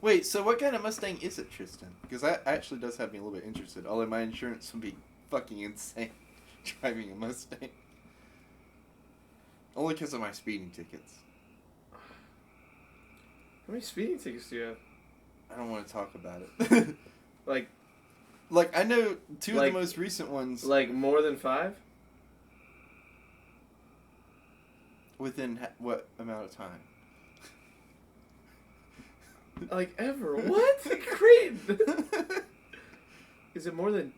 Speaker 3: Wait, so what kind of Mustang is it, Tristan? Because that actually does have me a little bit interested. Although my insurance would be fucking insane driving a Mustang. Only because of my speeding tickets.
Speaker 2: How many speeding tickets do you have?
Speaker 3: I don't want to talk about it.
Speaker 2: Like
Speaker 3: Like, I know two of
Speaker 2: Like-
Speaker 3: the most recent ones
Speaker 2: more than 5?
Speaker 3: within what amount of time?
Speaker 2: Like ever? What? Great. Is it more than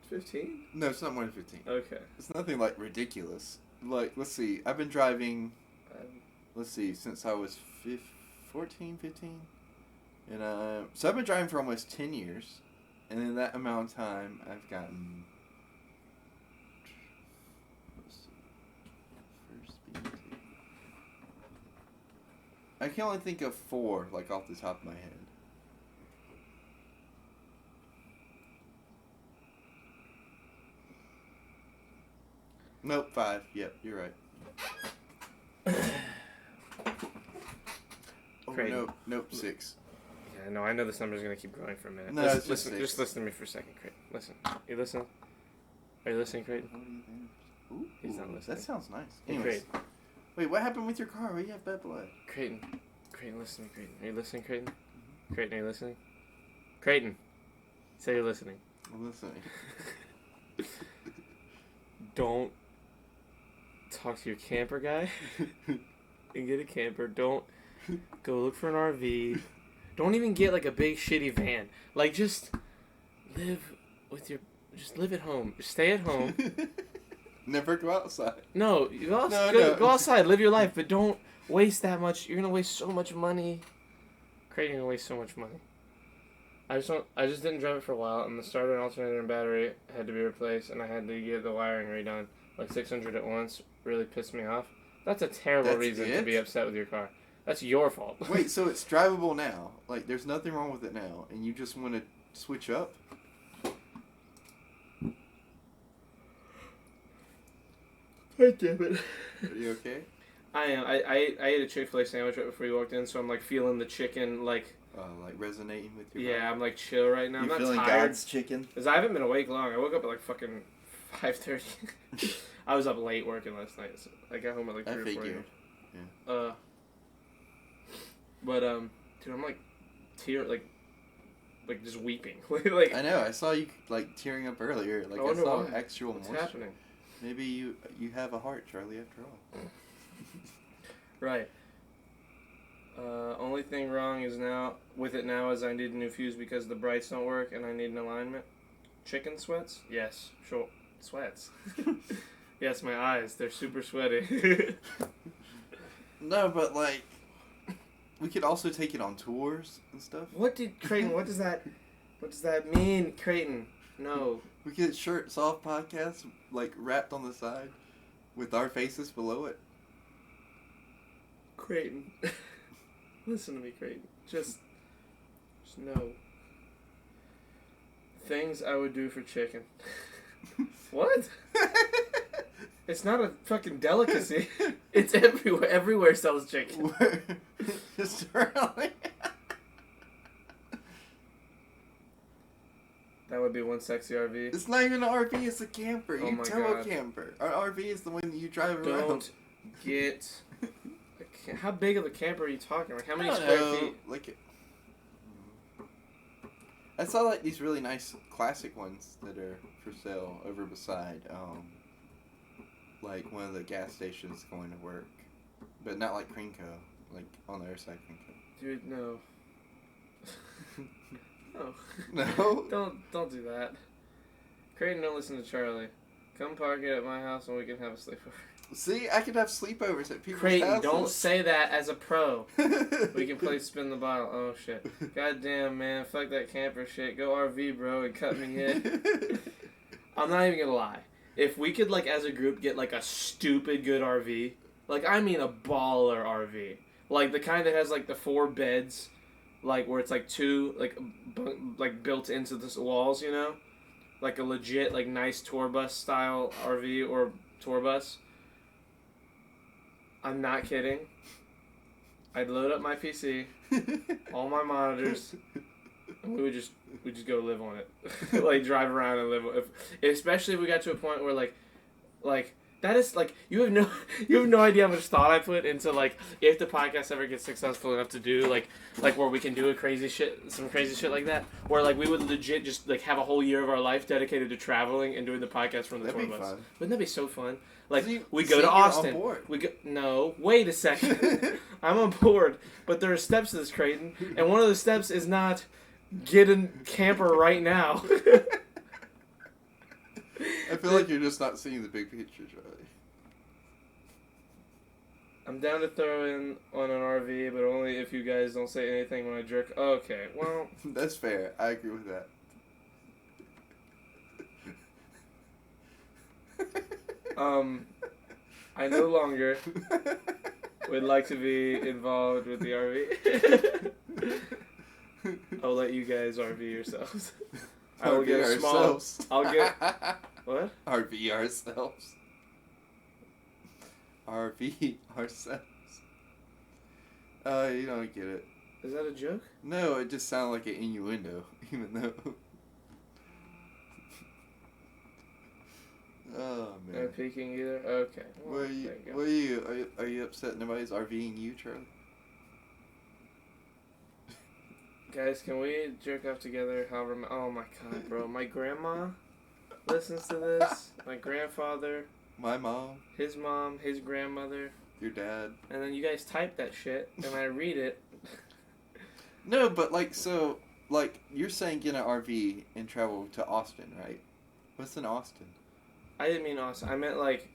Speaker 2: 15?
Speaker 3: No, it's not more than 15.
Speaker 2: Okay.
Speaker 3: It's nothing, like, ridiculous. Like, let's see. I've been driving, since I was 14, 15. And, so I've been driving for almost 10 years. And in that amount of time, I've gotten... Let's see. First speeding ticket. I can only think of 4, like, off the top of my head. Nope, 5. Yep, you're right. Oh,
Speaker 2: Creighton.
Speaker 3: nope, 6.
Speaker 2: Yeah, no, I know this number's gonna keep growing for a minute.
Speaker 3: No,
Speaker 2: listen,
Speaker 3: it's just
Speaker 2: listen,
Speaker 3: 6.
Speaker 2: just listen to me for a second, Creighton. Listen. You listen? Are you listening, Creighton?
Speaker 3: Ooh,
Speaker 2: He's not listening.
Speaker 3: that sounds nice.
Speaker 2: Hey,
Speaker 3: Anyways,
Speaker 2: Creighton.
Speaker 3: wait, what happened with your car? Why you have bad blood?
Speaker 2: Creighton, listen to me, Creighton. Are you listening, Creighton? Creighton, are you listening? Creighton, say you're listening.
Speaker 3: I'm listening.
Speaker 2: Don't talk to your camper guy and get a camper. Don't go look for an RV. Don't even get like a big shitty van. Like just live at home. Just stay at home.
Speaker 3: Never go outside.
Speaker 2: No, you go,
Speaker 3: No,
Speaker 2: go,
Speaker 3: no.
Speaker 2: go outside, live your life, but don't waste that much. You're gonna waste so much money. Creighton gonna waste so much money. I just didn't drive it for a while, and the starter, alternator, and battery had to be replaced, and I had to get the wiring redone. Like 600 at once really pissed me off. That's a terrible
Speaker 3: That's
Speaker 2: reason to
Speaker 3: it?
Speaker 2: be upset with your car. That's your fault.
Speaker 3: Wait, so it's drivable now? Like, there's nothing wrong with it now, and you just want to switch up?
Speaker 2: God damn it.
Speaker 3: Are you okay?
Speaker 2: I am. I ate a Chick-fil-A sandwich right before you walked in, so I'm like feeling the chicken like.
Speaker 3: Like resonating with your
Speaker 2: Yeah,
Speaker 3: heart?
Speaker 2: I'm like chill right now. I'm
Speaker 3: You
Speaker 2: not
Speaker 3: feeling
Speaker 2: tired.
Speaker 3: God's chicken?
Speaker 2: Because I haven't been awake long. I woke up at like fucking 5:30. I was up late working last night. So I got home at like 3 or 4
Speaker 3: figured.
Speaker 2: a.m. But dude, I'm like like just weeping. like
Speaker 3: I know. I saw you like tearing up earlier. Like
Speaker 2: I
Speaker 3: I
Speaker 2: wonder
Speaker 3: saw
Speaker 2: why.
Speaker 3: actual
Speaker 2: what's
Speaker 3: moisture.
Speaker 2: happening?
Speaker 3: Maybe you have a heart, Charlie. After all.
Speaker 2: Right. Only thing wrong is now is I need a new fuse because the brights don't work and I need an alignment. Chicken sweats? Yes, sure. Sweats. Yes, my eyes. They're super sweaty.
Speaker 3: No, but like, we could also take it on tours and stuff.
Speaker 2: What does that mean, Creighton? No.
Speaker 3: We could shirts off podcast like wrapped on the side, with our faces below it.
Speaker 2: Creighton. Listen to me, Creighton. Just no. Things I would do for chicken. What? It's not a fucking delicacy. It's everywhere. Everywhere sells chicken.
Speaker 3: Just really.
Speaker 2: That would be one sexy RV.
Speaker 3: It's not even an RV, it's a camper.
Speaker 2: Oh
Speaker 3: You
Speaker 2: my
Speaker 3: tow a
Speaker 2: God.
Speaker 3: camper. Our RV is the one that you drive around.
Speaker 2: Don't get. How big of a camper are you talking? Like how many
Speaker 3: I don't
Speaker 2: square
Speaker 3: know,
Speaker 2: feet?
Speaker 3: like I saw like these really nice classic ones that are for sale over beside like one of the gas stations going to work. But not like Crinko, like on the other side of Crinko.
Speaker 2: Dude, no. No.
Speaker 3: No?
Speaker 2: Don't do that. Creighton, don't listen to Charlie. Come park it at my house and we can have a sleepover.
Speaker 3: See, I could have sleepovers at people's
Speaker 2: Creighton,
Speaker 3: houses.
Speaker 2: don't say that as a pro. We can play spin the bottle. Oh shit. Goddamn man, fuck that camper shit. Go RV, bro, and cut me in. I'm not even gonna lie. If we could like as a group get like a stupid good RV, like I mean a baller RV, like the kind that has like the 4 beds, like where it's like 2 like built into the walls, you know, like a legit like nice tour bus style RV or tour bus. I'm not kidding. I'd load up my PC, all my monitors, and we would just go live on it, like drive around and live. Especially if we got to a point where like that is like you have no idea how much thought I put into like if the podcast ever gets successful enough to do like where we can do some crazy shit like that, where like we would legit just like have a whole year of our life dedicated to traveling and doing the podcast from the
Speaker 3: That'd
Speaker 2: tour
Speaker 3: be
Speaker 2: bus.
Speaker 3: fun.
Speaker 2: Wouldn't that be so fun? Like
Speaker 3: See,
Speaker 2: we go
Speaker 3: see,
Speaker 2: to
Speaker 3: you're on
Speaker 2: Austin.
Speaker 3: board.
Speaker 2: No, wait a second. I'm on board, but there are steps to this, Creighton, and one of the steps is not get a camper right now.
Speaker 3: I feel like you're just not seeing the big picture, Charlie.
Speaker 2: I'm down to throw in on an RV, but only if you guys don't say anything when I jerk. Okay, well,
Speaker 3: That's fair. I agree with that.
Speaker 2: I no longer would like to be involved with the RV. I'll let you guys RV yourselves. I will get a small.
Speaker 3: ourselves.
Speaker 2: I'll get what?
Speaker 3: RV ourselves. RV ourselves. You don't get it.
Speaker 2: Is that a joke?
Speaker 3: No, it just sounded like an innuendo, even though. Oh man.
Speaker 2: Not peeking either. Okay. Well, there you go.
Speaker 3: What are you? Are you upset nobody's RVing you, Charlie?
Speaker 2: Guys, can we jerk off together? However, oh my god, bro, my grandma listens to this. My grandfather,
Speaker 3: My mom,
Speaker 2: his mom, his grandmother,
Speaker 3: your dad.
Speaker 2: and then you guys type that shit, and I read it.
Speaker 3: No, but like so, like you're saying get an RV and travel to Austin, right? What's in Austin?
Speaker 2: I didn't mean Austin. I meant like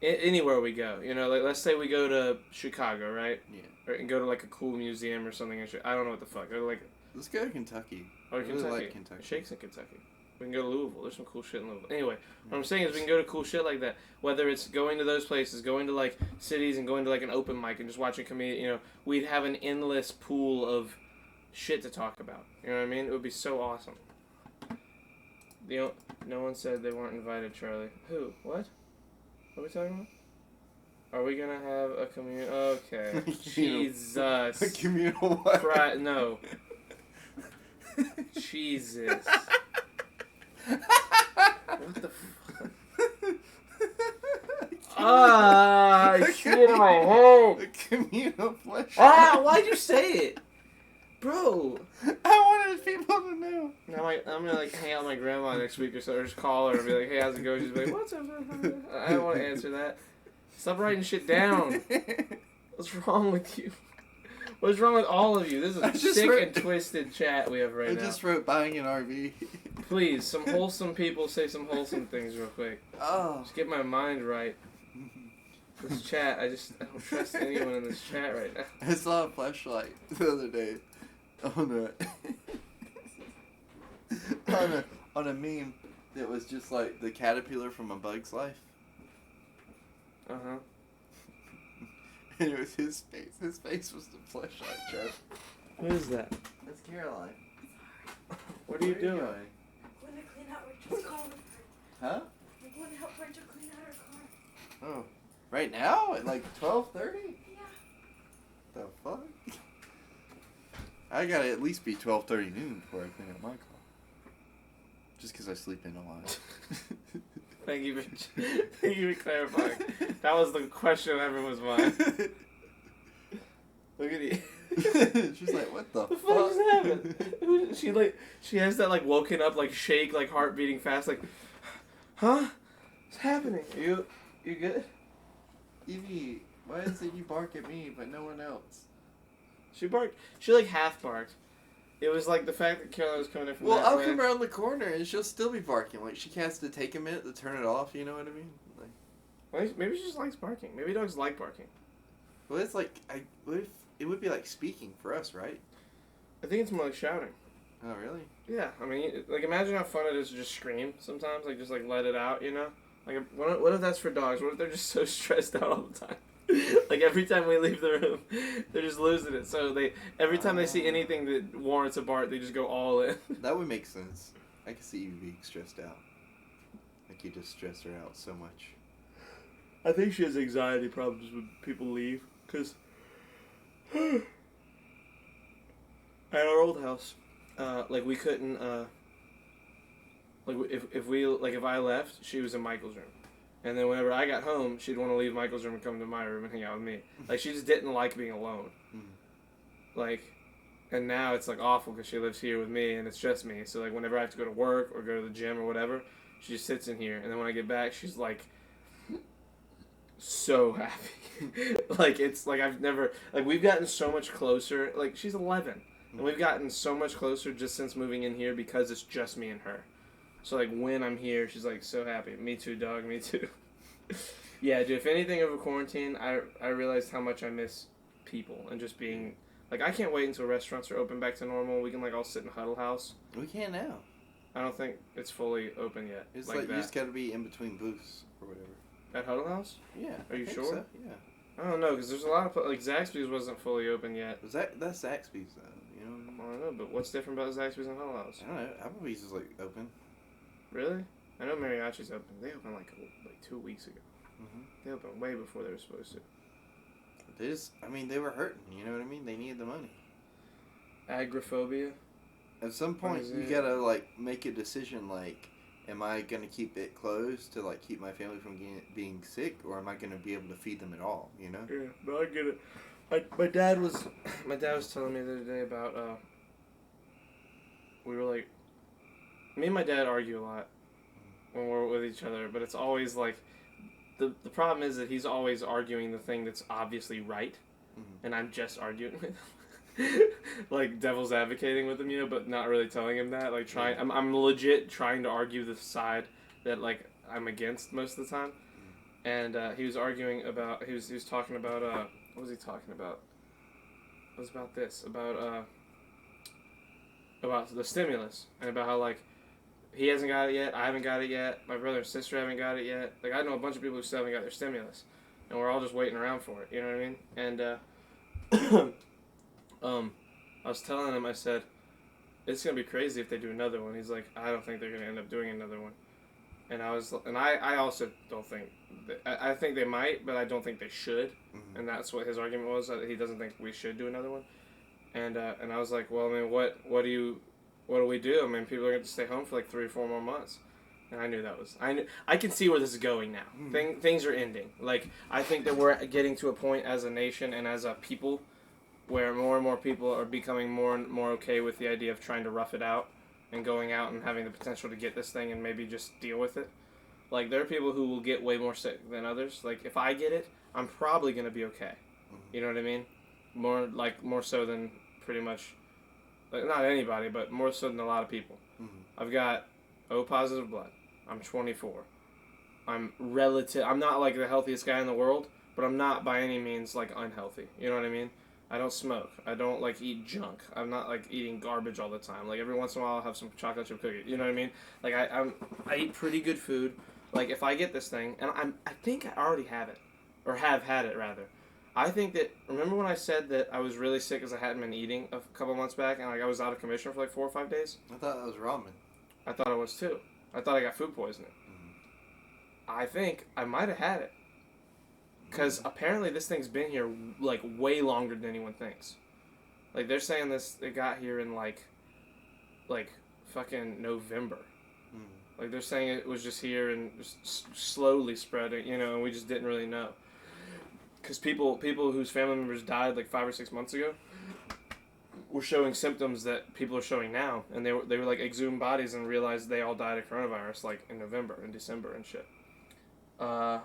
Speaker 2: anywhere we go. You know, like let's say we go to Chicago, right?
Speaker 3: Yeah.
Speaker 2: And go to like a cool museum or something. I don't know what the fuck. Or like
Speaker 3: Let's go to Kentucky.
Speaker 2: or
Speaker 3: I really
Speaker 2: Kentucky.
Speaker 3: like Kentucky.
Speaker 2: Shake's in Kentucky. We can go to Louisville. There's some cool shit in Louisville. Anyway, what I'm saying is we can go to cool shit like that. Whether it's going to those places, going to like cities, and going to like an open mic and just watching comedian. You know, we'd have an endless pool of shit to talk about. You know what I mean? It would be so awesome. No one said they weren't invited, Charlie. Who? What? What are we talking about? Are we gonna have a communal? Okay. Jesus.
Speaker 3: A communal what?
Speaker 2: No. Jesus. What the fuck? Shit in my head.
Speaker 3: A communal flesh.
Speaker 2: Why'd you say it? Bro.
Speaker 3: I wanted people to know.
Speaker 2: Now I'm gonna like hang out with my grandma next week or so, or just call her and be like, hey, how's it going? She's like, what's up? I don't want to answer that. Stop writing shit down. What's wrong with you? What's wrong with all of you? This is a sick and twisted chat we have right now.
Speaker 3: I just wrote buying an RV.
Speaker 2: Please, some wholesome people say some wholesome things real quick.
Speaker 3: Oh.
Speaker 2: Just get my mind right. This chat, I don't trust anyone in this chat right now.
Speaker 3: I saw a flashlight the other day on a meme that was just like the caterpillar from A Bug's Life.
Speaker 2: Uh-huh.
Speaker 3: And it was his face. His face was the flashlight, Joe.
Speaker 2: What is that?
Speaker 3: That's Caroline.
Speaker 2: What are you doing?
Speaker 5: I'm going to clean out Rachel's car.
Speaker 3: Huh?
Speaker 5: I'm going to help Rachel clean out her car.
Speaker 3: Oh. Right now? At like 12:30?
Speaker 5: Yeah.
Speaker 3: The fuck? I gotta at least be 12:30 noon before I clean up my car. Just because I sleep in a lot.
Speaker 2: Thank you for clarifying. That was the question on everyone's mind. Look at you.
Speaker 3: She's like, what the
Speaker 2: What
Speaker 3: fuck?
Speaker 2: just happened? She has that like woken up like shake, like heart beating fast, like, huh? What's happening? You good?
Speaker 3: Evie, why is it you bark at me but no one else?
Speaker 2: She barked. She like half barked. It was like the fact that Caroline was coming in from
Speaker 3: Well,
Speaker 2: that
Speaker 3: I'll
Speaker 2: way.
Speaker 3: come around the corner and she'll still be barking. Like, she has to take a minute to turn it off, you know what I mean? Like,
Speaker 2: Maybe she just likes barking. Maybe dogs like barking.
Speaker 3: well, it's like, what if it would be like speaking for us, right?
Speaker 2: I think it's more like shouting.
Speaker 3: Oh, really?
Speaker 2: Yeah, I mean, like imagine how fun it is to just scream sometimes, like just like let it out, you know? Like, what if that's for dogs? What if they're just so stressed out all the time? Like every time we leave the room, they're just losing it. So every time they see anything that warrants a bark, they just go all in.
Speaker 3: That would make sense. I can see you being stressed out. Like, you just stress her out so much.
Speaker 2: I think she has anxiety problems when people leave, cause at our old house, like we couldn't, like if I left, she was in Michael's room. And then whenever I got home, she'd want to leave Michael's room and come to my room and hang out with me. Like, she just didn't like being alone. Like, and now it's, like, awful because she lives here with me and it's just me. So, like, whenever I have to go to work or go to the gym or whatever, she just sits in here. And then when I get back, she's, like, so happy. Like, it's, like, I've never, like, we've gotten so much closer. Like, she's 11. And we've gotten so much closer just since moving in here because it's just me and her. So, like, when I'm here, she's, like, so happy. Me too, dog. Me too. Yeah, dude, if anything over quarantine, I realized how much I miss people and just being... Like, I can't wait until restaurants are open back to normal. We can, like, all sit in Huddle House.
Speaker 3: We can now.
Speaker 2: I don't think it's fully open yet.
Speaker 3: It's like
Speaker 2: that.
Speaker 3: you just gotta be in between booths or whatever.
Speaker 2: At Huddle House?
Speaker 3: Yeah.
Speaker 2: Are you
Speaker 3: I think
Speaker 2: sure?
Speaker 3: So. Yeah.
Speaker 2: I don't know, because there's a lot of... Like, Zaxby's wasn't fully open yet.
Speaker 3: That's Zaxby's, though. You know what
Speaker 2: I don't know, but what's different about Zaxby's and Huddle House?
Speaker 3: I don't know. Applebee's is, like, open.
Speaker 2: Really? I know Mariachi's open. They opened, like 2 weeks ago.
Speaker 3: Mm-hmm.
Speaker 2: They opened way before they were supposed to.
Speaker 3: They were hurting, you know what I mean? They needed the money.
Speaker 2: Agoraphobia?
Speaker 3: At some point, you gotta, like, make a decision, like, am I gonna keep it closed to, like, keep my family from being sick, or am I gonna be able to feed them at all, you know?
Speaker 2: Yeah, no, I get it. My dad was telling me the other day about, we were like, me and my dad argue a lot when we're with each other, but it's always like, the problem is that he's always arguing the thing that's obviously right, and I'm just arguing with him. Like, devil's advocating with him, you know, but not really telling him that. Like, I'm legit trying to argue the side that, like, I'm against most of the time. And he was arguing about he was talking about what was he talking about? It was about this about the stimulus and about how like he hasn't got it yet, I haven't got it yet, my brother and sister haven't got it yet. Like I know a bunch of people who still haven't got their stimulus, and we're all just waiting around for it. You know what I mean? And I was telling him, I said, it's gonna be crazy if they do another one. He's like, I don't think they're gonna end up doing another one. And I also don't think I think they might, but I don't think they should.
Speaker 3: Mm-hmm.
Speaker 2: And that's what his argument was, that he doesn't think we should do another one. And I was like, well, I mean, what do we do? I mean, people are going to stay home for like 3 or 4 more months. And I knew I can see where this is going now. Things are ending. Like, I think that we're getting to a point as a nation and as a people where more and more people are becoming more and more okay with the idea of trying to rough it out and going out and having the potential to get this thing and maybe just deal with it. Like, there are people who will get way more sick than others. Like, if I get it, I'm probably going to be okay. You know what I mean? More so than pretty much, like, not anybody, but more so than a lot of people. I've got O positive blood. I'm 24. I'm not like the healthiest guy in the world, but I'm not by any means like unhealthy. You know what I mean? I don't smoke. I don't like eat junk. I'm not like eating garbage all the time. Like every once in a while I'll have some chocolate chip cookie. You know what I mean? Like I eat pretty good food. Like if I get this thing, and I think I already have it, or have had it rather. I think that, remember when I said that I was really sick because I hadn't been eating a couple months back and like I was out of commission for like 4 or 5 days?
Speaker 3: I thought that was ramen.
Speaker 2: I thought I was too. I thought I got food poisoning. I think I might have had it. Because apparently this thing's been here like way longer than anyone thinks. Like they're saying it got here in like fucking November. Like they're saying it was just here and just slowly spreading, you know, and we just didn't really know. Because people whose family members died like 5 or 6 months ago were showing symptoms that people are showing now, and they were like exhumed bodies and realized they all died of coronavirus like in November and December and shit. Why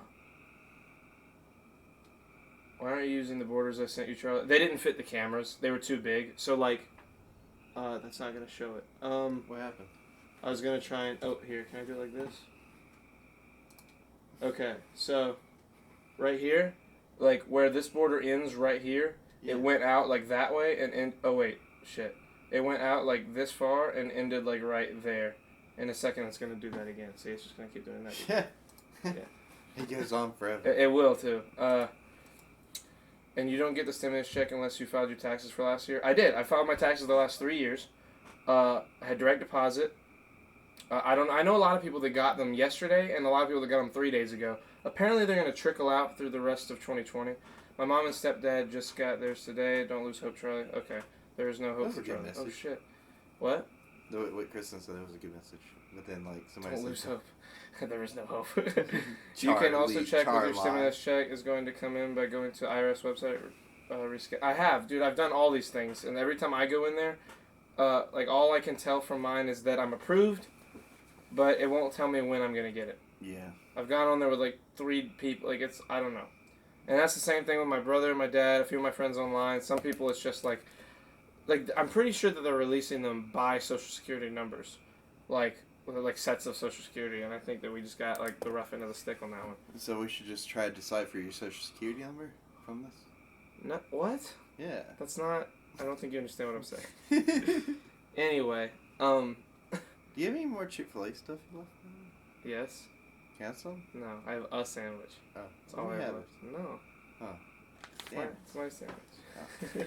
Speaker 2: aren't you using the borders I sent you, Charlie? They didn't fit the cameras. They were too big. So like, that's not gonna show it.
Speaker 3: What happened?
Speaker 2: I was gonna try and here. Can I do it like this? Okay, so right here, like where this border ends, right here, it went out like that way and oh wait, shit. It went out like this far and ended like right there. In a second, it's gonna do that again. See, it's just gonna keep doing that.
Speaker 3: Yeah. It goes on forever.
Speaker 2: It will too. And you don't get the stimulus check unless you filed your taxes for last year. I did. I filed my taxes the last 3 years. I had direct deposit. I know a lot of people that got them yesterday, and a lot of people that got them 3 days ago. Apparently, they're going to trickle out through the rest of 2020. My mom and stepdad just got theirs today. Don't lose hope, Charlie. Okay, there is no hope for Charlie. Oh shit. What?
Speaker 3: What Kristen said, that was a good message. But then, like, somebody
Speaker 2: Don't
Speaker 3: said,
Speaker 2: lose hope. There is no hope. You can also check whether your stimulus check is going to come in by going to IRS website. I have, dude. I've done all these things, and every time I go in there, like all I can tell from mine is that I'm approved, but it won't tell me when I'm gonna get it.
Speaker 3: Yeah.
Speaker 2: I've gone on there with like 3 people. Like I don't know, and that's the same thing with my brother, my dad, a few of my friends online. Some people, it's just like I'm pretty sure that they're releasing them by Social Security numbers, like sets of Social Security, and I think that we just got like the rough end of the stick on that one.
Speaker 3: So we should just try to decipher your Social Security number from this?
Speaker 2: No, what?
Speaker 3: Yeah.
Speaker 2: That's not. I don't think you understand what I'm saying. Anyway,
Speaker 3: Do you have any more Chick-fil-A stuff you left?
Speaker 2: yes.
Speaker 3: Cancel?
Speaker 2: No, I have a sandwich.
Speaker 3: Oh.
Speaker 2: That's all I have left. No.
Speaker 3: Oh.
Speaker 2: Damn. It's my sandwich.
Speaker 3: Oh.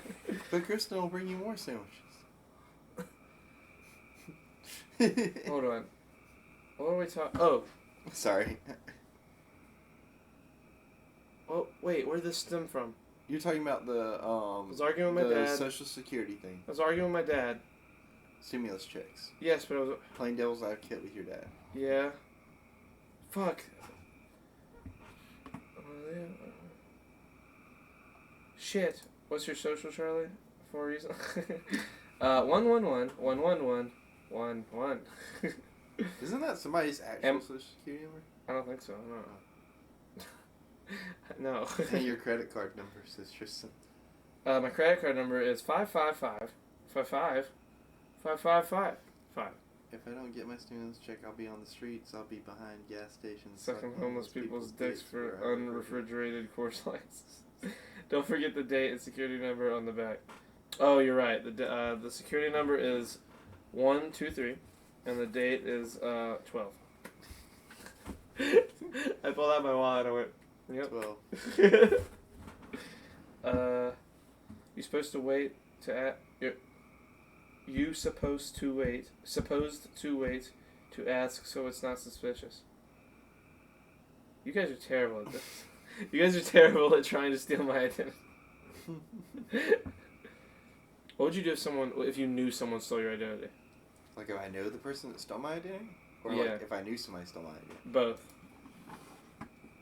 Speaker 3: But Kristen will bring you more sandwiches.
Speaker 2: Hold on. What are we talking? Oh.
Speaker 3: Sorry.
Speaker 2: Oh, wait. Where did this stem from?
Speaker 3: You're talking about the
Speaker 2: I was arguing with my
Speaker 3: the
Speaker 2: dad.
Speaker 3: Social Security thing.
Speaker 2: I was arguing with my dad.
Speaker 3: Stimulus checks.
Speaker 2: Yes, but I was.
Speaker 3: Playing devil's advocate with your dad.
Speaker 2: Yeah. Fuck. Shit. What's your social, Charlie? For a reason. 111 111
Speaker 3: Isn't that somebody's actual Social Security number?
Speaker 2: I don't think so. No. No.
Speaker 3: And your credit card number, says Tristan.
Speaker 2: My credit card number is 555 55 555 5.
Speaker 3: if I don't get my stimulus check, I'll be on the streets. I'll be behind gas stations.
Speaker 2: Sucking homeless people's dicks for unrefrigerated Coors Lights. Don't forget the date and security number on the back. Oh, you're right. The security number is 123, and the date is 12. I pulled out my wallet and I went, yep.
Speaker 3: 12.
Speaker 2: You're supposed to wait to supposed to wait to ask so it's not suspicious. You guys are terrible at this. You guys are terrible at trying to steal my identity. What would you do if you knew someone stole your identity?
Speaker 3: Like if I know the person that stole my identity? Or
Speaker 2: Yeah.
Speaker 3: like if I knew somebody stole my identity?
Speaker 2: Both.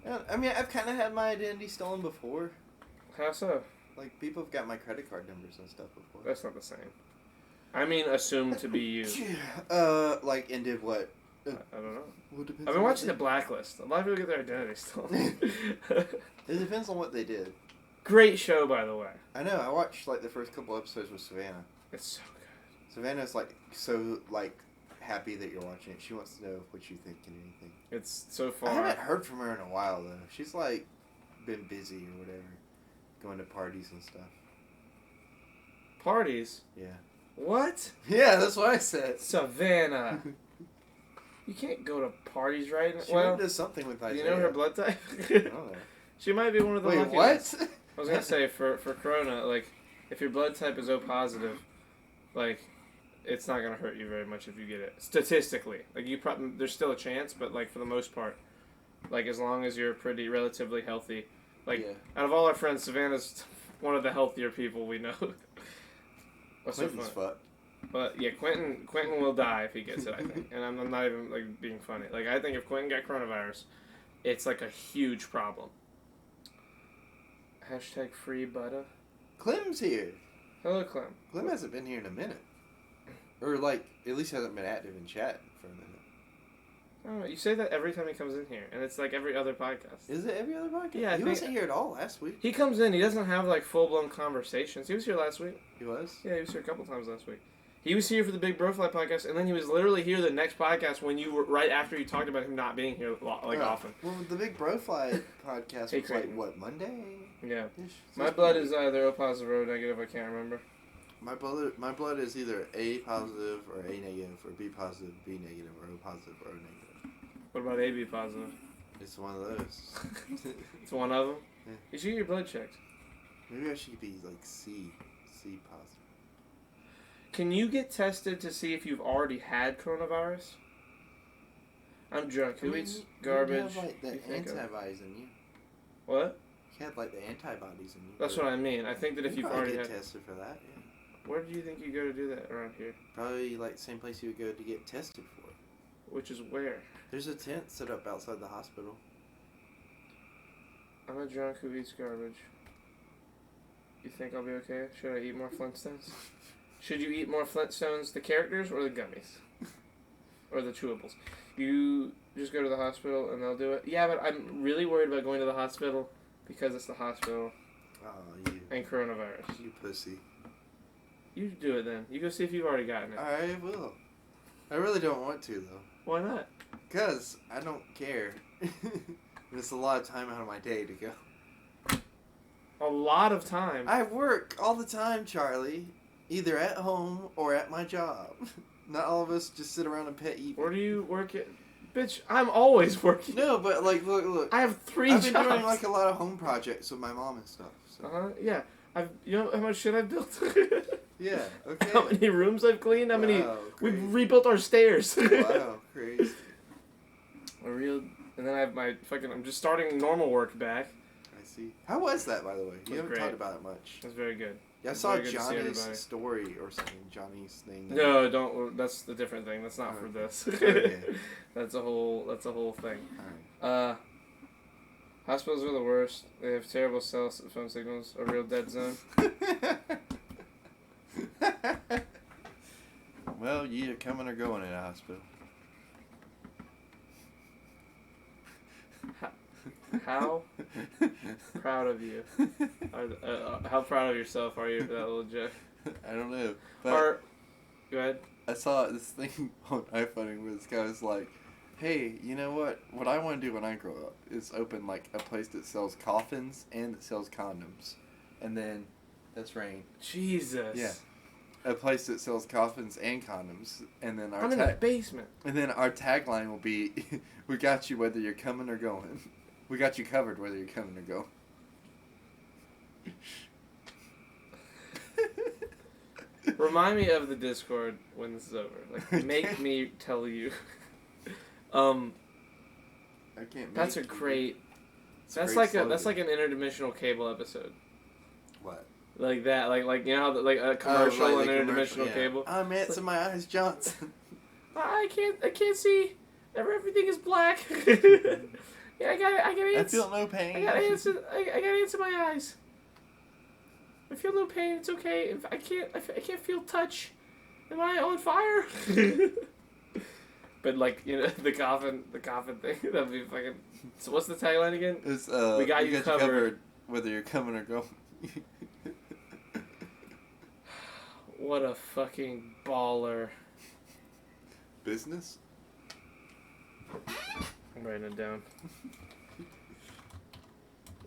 Speaker 3: Yeah, I mean, I've kind of had my identity stolen before.
Speaker 2: How so?
Speaker 3: Like, people have got my credit card numbers and stuff before.
Speaker 2: That's not the same. I mean, assumed to be you.
Speaker 3: Like, and did what?
Speaker 2: I don't know.
Speaker 3: Well, it depends
Speaker 2: I've been
Speaker 3: on
Speaker 2: watching The
Speaker 3: what
Speaker 2: Blacklist. A lot of people get their identity stolen.
Speaker 3: It depends on what they did.
Speaker 2: Great show, by the way.
Speaker 3: I know, I watched, like, the first couple episodes with Savannah.
Speaker 2: It's so good.
Speaker 3: Savannah's, like, so, like, happy that you're watching it. She wants to know what you think and anything.
Speaker 2: It's so
Speaker 3: I haven't
Speaker 2: far.
Speaker 3: heard from her in a while, though. She's, like, been busy or whatever. Going to parties and stuff.
Speaker 2: Parties?
Speaker 3: Yeah.
Speaker 2: What?
Speaker 3: Yeah, that's what I said.
Speaker 2: Savannah. You can't go to parties right now.
Speaker 3: She
Speaker 2: Well,
Speaker 3: went to something with
Speaker 2: do
Speaker 3: Isaiah.
Speaker 2: you know her blood type?
Speaker 3: I don't know.
Speaker 2: She might be one of the
Speaker 3: Wait,
Speaker 2: lucky
Speaker 3: what?
Speaker 2: ones. I was gonna say for Corona, like if your blood type is O positive, like it's not gonna hurt you very much if you get it. Statistically, like you probably there's still a chance, but like for the most part, like as long as you're pretty relatively healthy, like
Speaker 3: Yeah.
Speaker 2: out of all our friends, Savannah's one of the healthier people we know. What's so
Speaker 3: Clinton's
Speaker 2: funny?
Speaker 3: fucked.
Speaker 2: But yeah, Quentin will die if he gets it. I think, and I'm not even like being funny. Like I think if Quentin got coronavirus, it's like a huge problem. Hashtag free butter.
Speaker 3: Clem's here.
Speaker 2: Hello, Clem.
Speaker 3: Clem hasn't been here in a minute. Or, like, at least hasn't been active in chat for a minute.
Speaker 2: I don't know, you say that every time he comes in here, and it's like every other podcast.
Speaker 3: Is it every other podcast?
Speaker 2: Yeah, I
Speaker 3: he
Speaker 2: think-
Speaker 3: wasn't here at all last week.
Speaker 2: He comes in, he doesn't have like full blown conversations. He was here last week.
Speaker 3: He was?
Speaker 2: Yeah, he was here a couple times last week. He was here for the Big Brofly podcast, and then he was literally here the next podcast when you were right after you talked about him not being here like
Speaker 3: Oh.
Speaker 2: often.
Speaker 3: Well, the Big Brofly podcast
Speaker 2: Hey,
Speaker 3: was like,
Speaker 2: Clayton.
Speaker 3: what, Monday?
Speaker 2: Yeah.
Speaker 3: Ish?
Speaker 2: My blood is either O positive or O negative. I can't remember.
Speaker 3: My blood is either A positive or A negative, or B positive, B negative, or O positive or O negative.
Speaker 2: What about AB positive?
Speaker 3: It's one of those.
Speaker 2: It's one of them.
Speaker 3: Yeah.
Speaker 2: You should get your blood checked.
Speaker 3: Maybe I should be like C positive.
Speaker 2: Can you get tested to see if you've already had coronavirus? I'm drunk. Who eats garbage?
Speaker 3: You have like the
Speaker 2: you think of?
Speaker 3: antibodies in you.
Speaker 2: What?
Speaker 3: You had like the antibodies in you.
Speaker 2: That's what I mean. I think that if
Speaker 3: you
Speaker 2: you've
Speaker 3: probably
Speaker 2: already
Speaker 3: get
Speaker 2: had...
Speaker 3: tested for that. Yeah.
Speaker 2: Where do you think you go to do that around here?
Speaker 3: Probably like the same place you would go to get tested for.
Speaker 2: Which is where?
Speaker 3: There's a tent set up outside the hospital.
Speaker 2: I'm a drunk who eats garbage. You think I'll be okay? Should I eat more Flintstones? Should you eat more Flintstones, the characters, or the gummies? Or the chewables? You just go to the hospital and they'll do it? Yeah, but I'm really worried about going to the hospital because it's the hospital
Speaker 3: Oh, you
Speaker 2: and coronavirus.
Speaker 3: pussy. You
Speaker 2: You do it then. You go see if you've already gotten it.
Speaker 3: I will. I really don't want to though.
Speaker 2: Why not?
Speaker 3: Because I don't care. It's a lot of time out of my day to go.
Speaker 2: A lot of time.
Speaker 3: I work all the time, Charlie. Either at home or at my job. Not all of us just sit around and pet eat.
Speaker 2: Where do you work at? Bitch, I'm always working.
Speaker 3: No, but like, look.
Speaker 2: I have 3
Speaker 3: I've
Speaker 2: jobs.
Speaker 3: been doing like a lot of home projects with my mom and stuff. So.
Speaker 2: Uh-huh, yeah. You know how much shit I've built?
Speaker 3: Yeah, okay.
Speaker 2: How many rooms I've cleaned? How many...
Speaker 3: Wow,
Speaker 2: We've
Speaker 3: crazy.
Speaker 2: rebuilt our stairs.
Speaker 3: Wow, crazy.
Speaker 2: A real... And then I have my fucking... I'm just starting normal work back.
Speaker 3: I see. How was that, by the way?
Speaker 2: was
Speaker 3: You haven't
Speaker 2: great.
Speaker 3: talked about it much.
Speaker 2: That's very good.
Speaker 3: Yeah, I
Speaker 2: It's
Speaker 3: saw
Speaker 2: very good to see
Speaker 3: Johnny's
Speaker 2: everybody.
Speaker 3: story or something. Johnny's thing.
Speaker 2: No, don't... That's the different thing. That's not for
Speaker 3: Okay.
Speaker 2: this.
Speaker 3: Okay.
Speaker 2: That's a whole thing.
Speaker 3: Alright.
Speaker 2: Hospitals are the worst. They have terrible cell phone signals. A real dead zone.
Speaker 3: Well, you either coming or going in a hospital.
Speaker 2: How proud of you. How proud of yourself are you for that little joke?
Speaker 3: I don't know. But
Speaker 2: Or... Go ahead.
Speaker 3: I saw this thing on iFunny where this guy was like, hey, you know what? What I want to do when I grow up is open like a place that sells coffins and that sells condoms. And then, that's rain.
Speaker 2: Jesus.
Speaker 3: Yeah. A place that sells coffins and condoms. And then
Speaker 2: I'm in the basement.
Speaker 3: And then our tagline will be, we got you whether you're coming or going. We got you covered whether you're coming or going.
Speaker 2: Remind me of the Discord when this is over. Like, make me tell you.
Speaker 3: I can't.
Speaker 2: That's a
Speaker 3: make it.
Speaker 2: great.
Speaker 3: It's
Speaker 2: That's
Speaker 3: great
Speaker 2: like an interdimensional cable episode.
Speaker 3: What?
Speaker 2: Like that, like you know, how like a commercial
Speaker 3: Oh,
Speaker 2: and
Speaker 3: like the
Speaker 2: interdimensional
Speaker 3: commercial, yeah.
Speaker 2: cable.
Speaker 3: I'm Ants in my eyes, Johnson.
Speaker 2: I can't see. Everything is black. Yeah, I got
Speaker 3: I
Speaker 2: ants.
Speaker 3: feel no pain.
Speaker 2: I got ants in my eyes. I feel no pain. It's okay. I can't feel touch. Am I on fire? But like, you know, the coffin thing. That'd be fucking. So what's the tagline again?
Speaker 3: It's,
Speaker 2: we got you covered.
Speaker 3: whether you're coming or going.
Speaker 2: What a fucking baller.
Speaker 3: Business?
Speaker 2: I'm writing it down.